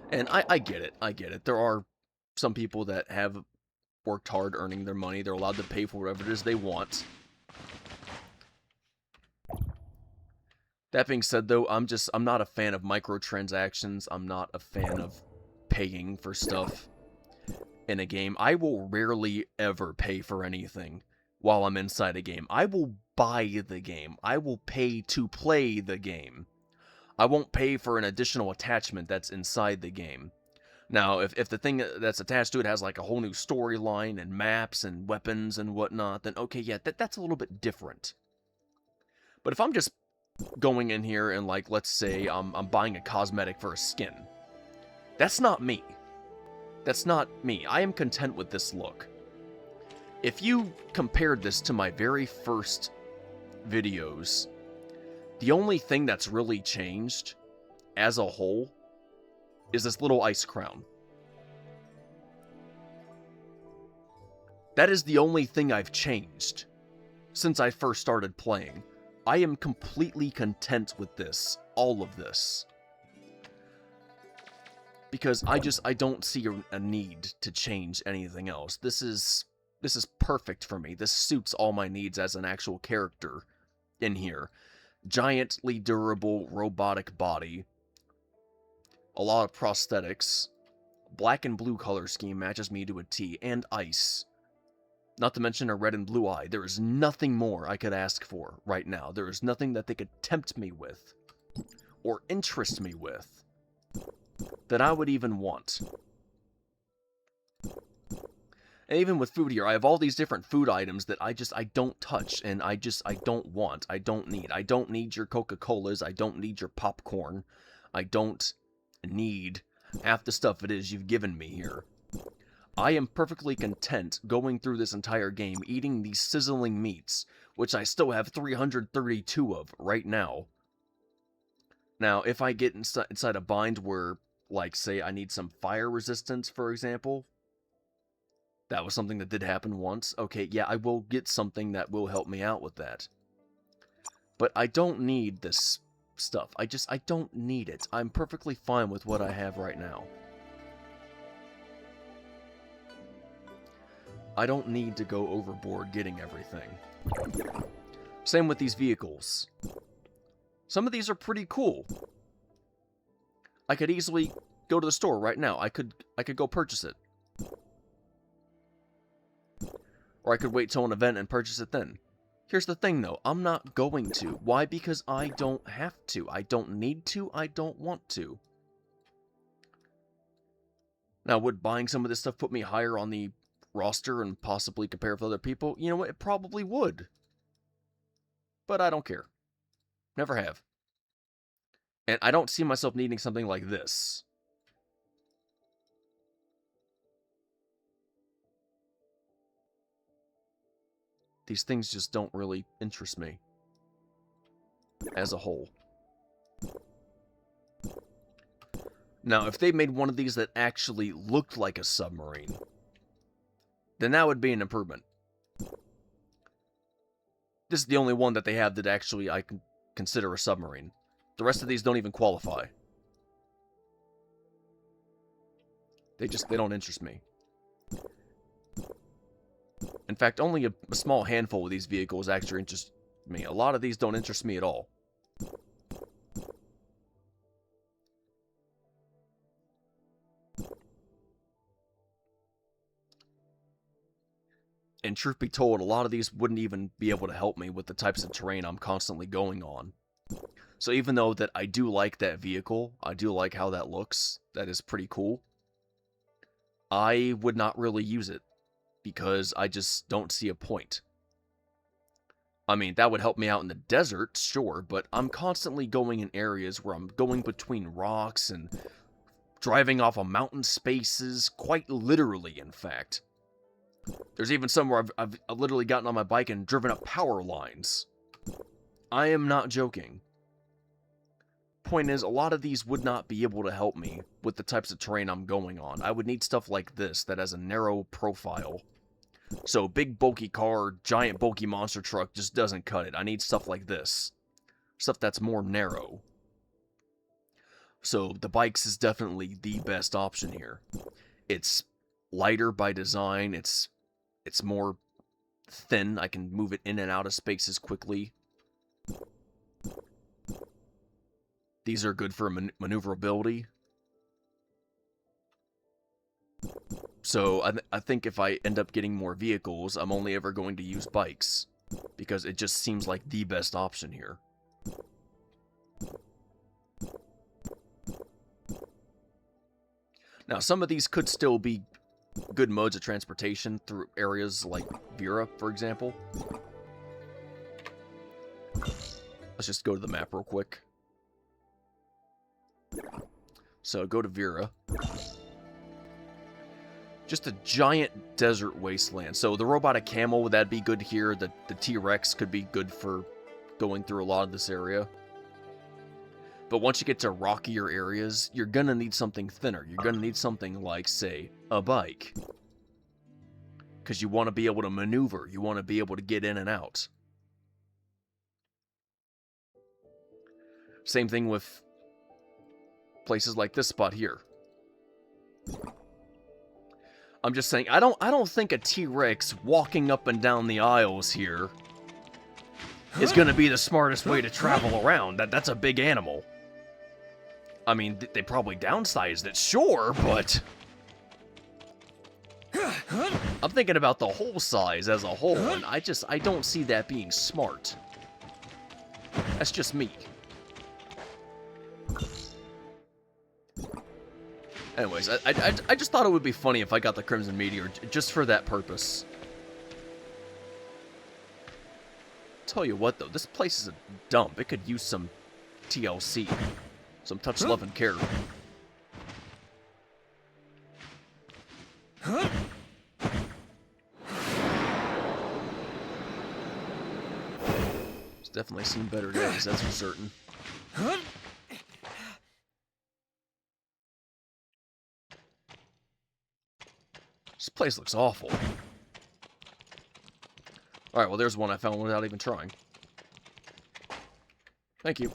And I get it, I get it. There are some people that have worked hard earning their money. They're allowed to pay for whatever it is they want. That being said, though, I'm not a fan of microtransactions. I'm not a fan of paying for stuff in a game. I will rarely ever pay for anything while I'm inside a game. I will buy the game. I will pay to play the game. I won't pay for an additional attachment that's inside the game. Now, if the thing that's attached to it has like a whole new storyline and maps and weapons and whatnot, then okay, yeah, that's a little bit different. But if I'm just going in here and, like, let's say I'm buying a cosmetic for a skin, that's not me. That's not me. I am content with this look. If you compared this to my very first videos, the only thing that's really changed, as a whole, is this little ice crown. That is the only thing I've changed since I first started playing. I am completely content with this, all of this. Because I don't see a need to change anything else. This is perfect for me. This suits all my needs as an actual character in here. Giantly durable robotic body, a lot of prosthetics, black and blue color scheme matches me to a T, and ice. Not to mention a red and blue eye. There is nothing more I could ask for right now. There is nothing that they could tempt me with, or interest me with, that I would even want. And even with food here, I have all these different food items that I don't touch, and I don't want, I don't need. I don't need your Coca-Colas, I don't need your popcorn, I don't need half the stuff it is you've given me here. I am perfectly content going through this entire game, eating these sizzling meats, which I still have 332 of right now. Now, if I get inside a bind where, like, say I need some fire resistance, for example, that was something that did happen once. Okay, yeah, I will get something that will help me out with that. But I don't need this stuff. I don't need it. I'm perfectly fine with what I have right now. I don't need to go overboard getting everything. Same with these vehicles. Some of these are pretty cool. I could easily go to the store right now. I could go purchase it. Or I could wait till an event and purchase it then. Here's the thing, though. I'm not going to. Why? Because I don't have to. I don't need to. I don't want to. Now, would buying some of this stuff put me higher on the roster and possibly compare with other people? You know what? It probably would. but I don't care. Never have. And I don't see myself needing something like this. These things just don't really interest me as a whole. Now, if they made one of these that actually looked like a submarine, then that would be an improvement. This is the only one that they have that actually I can consider a submarine. The rest of these don't even qualify. They don't interest me. In fact, only a small handful of these vehicles actually interest me. A lot of these don't interest me at all. And truth be told, a lot of these wouldn't even be able to help me with the types of terrain I'm constantly going on. So even though that I do like that vehicle, I do like how that looks, that is pretty cool, I would not really use it, because I just don't see a point. I mean, that would help me out in the desert, sure, but I'm constantly going in areas where I'm going between rocks and driving off of mountain spaces, quite literally, in fact. There's even some where I've literally gotten on my bike and driven up power lines. I am not joking. Point is, a lot of these would not be able to help me with the types of terrain I'm going on. I would need stuff like this that has a narrow profile. So big bulky car, giant bulky monster truck just doesn't cut it. I need stuff like this. Stuff that's more narrow. So the bikes is definitely the best option here. It's lighter by design, it's more thin, I can move it in and out of spaces quickly. These are good for maneuverability. So I think if I end up getting more vehicles, I'm only ever going to use bikes, because it just seems like the best option here. Now, some of these could still be good modes of transportation through areas like Vera, for example. Let's just go to the map real quick. So, go to Vera. Just a giant desert wasteland. So, the robotic camel, would that be good here? The T-Rex could be good for going through a lot of this area. But once you get to rockier areas, you're gonna need something thinner. You're gonna need something like, say, a bike. Because you want to be able to maneuver. You want to be able to get in and out. Same thing with places like this spot here. I'm just saying, I don't think a T-Rex walking up and down the aisles here is gonna be the smartest way to travel around. That's a big animal. I mean, they probably downsized it, sure, but I'm thinking about the whole size as a whole, and I don't see that being smart. That's just me. Anyways, I just thought it would be funny if I got the Crimson Meteor just for that purpose. Tell you what, though, this place is a dump. It could use some TLC. Some touch, love, and care. It's definitely seen better days, that's for certain. This place looks awful. Alright, well there's one I found without even trying. Thank you.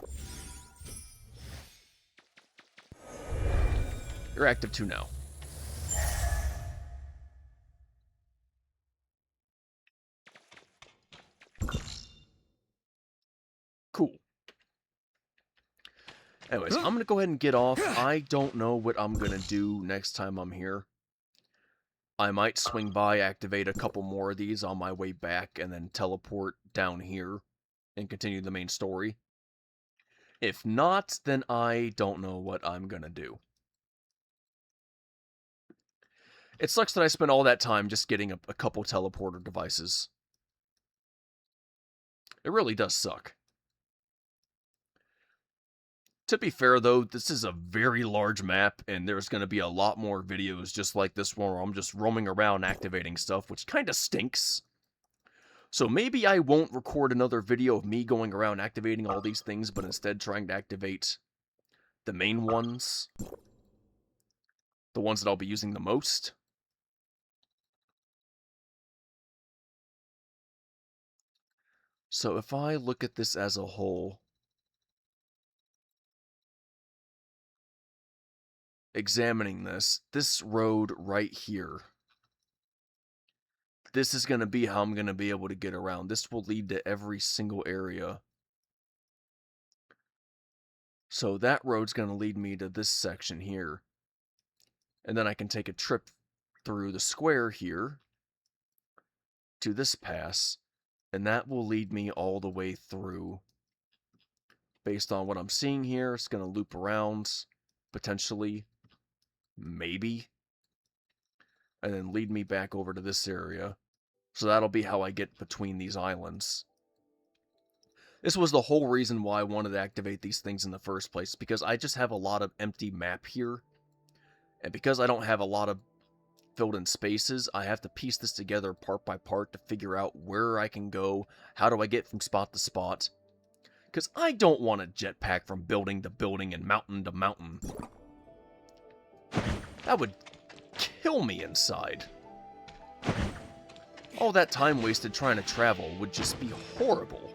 You're active too now. Cool. Anyways, I'm gonna go ahead and get off. I don't know what I'm gonna do next time I'm here. I might swing by, activate a couple more of these on my way back, and then teleport down here and continue the main story. If not, then I don't know what I'm gonna do. It sucks that I spent all that time just getting a couple teleporter devices. It really does suck. To be fair, though, this is a very large map, and there's going to be a lot more videos just like this one where I'm just roaming around activating stuff, which kind of stinks. So maybe I won't record another video of me going around activating all these things, but instead trying to activate the main ones. The ones that I'll be using the most. So if I look at this as a whole, examining this road right here, this is going to be how I'm going to be able to get around. This will lead to every single area. So that road's going to lead me to this section here. And then I can take a trip through the square here to this pass, and that will lead me all the way through. Based on what I'm seeing here, it's going to loop around, potentially, maybe, and then lead me back over to this area. So that'll be how I get between these islands. This was the whole reason why I wanted to activate these things in the first place, because I just have a lot of empty map here. And because I don't have a lot of filled in spaces, I have to piece this together part by part to figure out where I can go, how do I get from spot to spot. Because I don't want a jetpack from building to building and mountain to mountain. That would kill me inside. All that time wasted trying to travel would just be horrible.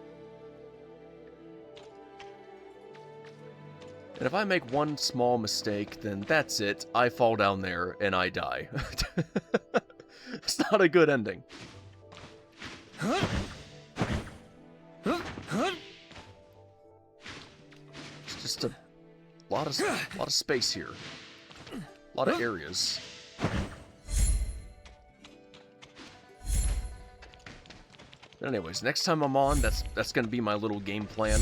And if I make one small mistake, then that's it. I fall down there and I die. It's not a good ending. It's just a lot of space here. A lot of areas. But anyways, next time I'm on, that's gonna be my little game plan.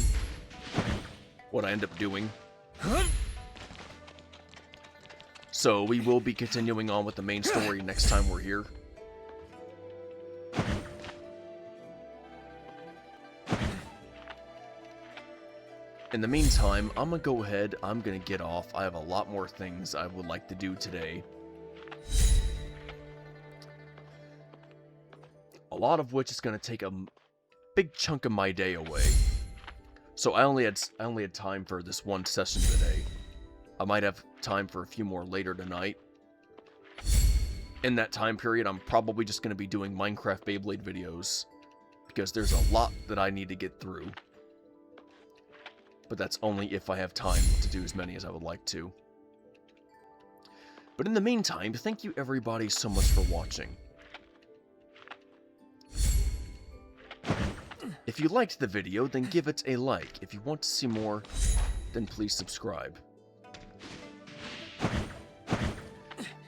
What I end up doing. So we will be continuing on with the main story next time we're here. In the meantime, I'm gonna go ahead, I'm gonna get off. I have a lot more things I would like to do today. A lot of which is gonna take a big chunk of my day away. So I only had time for this one session today. I might have time for a few more later tonight. In that time period, I'm probably just going to be doing Minecraft Beyblade videos, because there's a lot that I need to get through. But that's only if I have time to do as many as I would like to. But in the meantime, thank you everybody so much for watching. If you liked the video, then give it a like. If you want to see more, then please subscribe.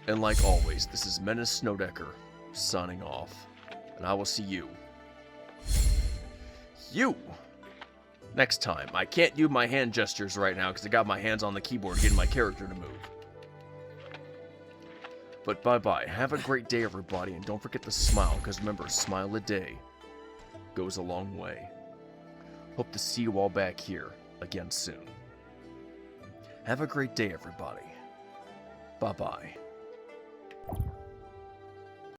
And like always, this is Menace Snowdecker, signing off. And I will see you next time. I can't do my hand gestures right now because I got my hands on the keyboard getting my character to move. But bye-bye. Have a great day, everybody, and don't forget to smile, because remember, a smile a day goes a long way. Hope to see you all back here again soon. Have a great day, everybody. Bye-bye.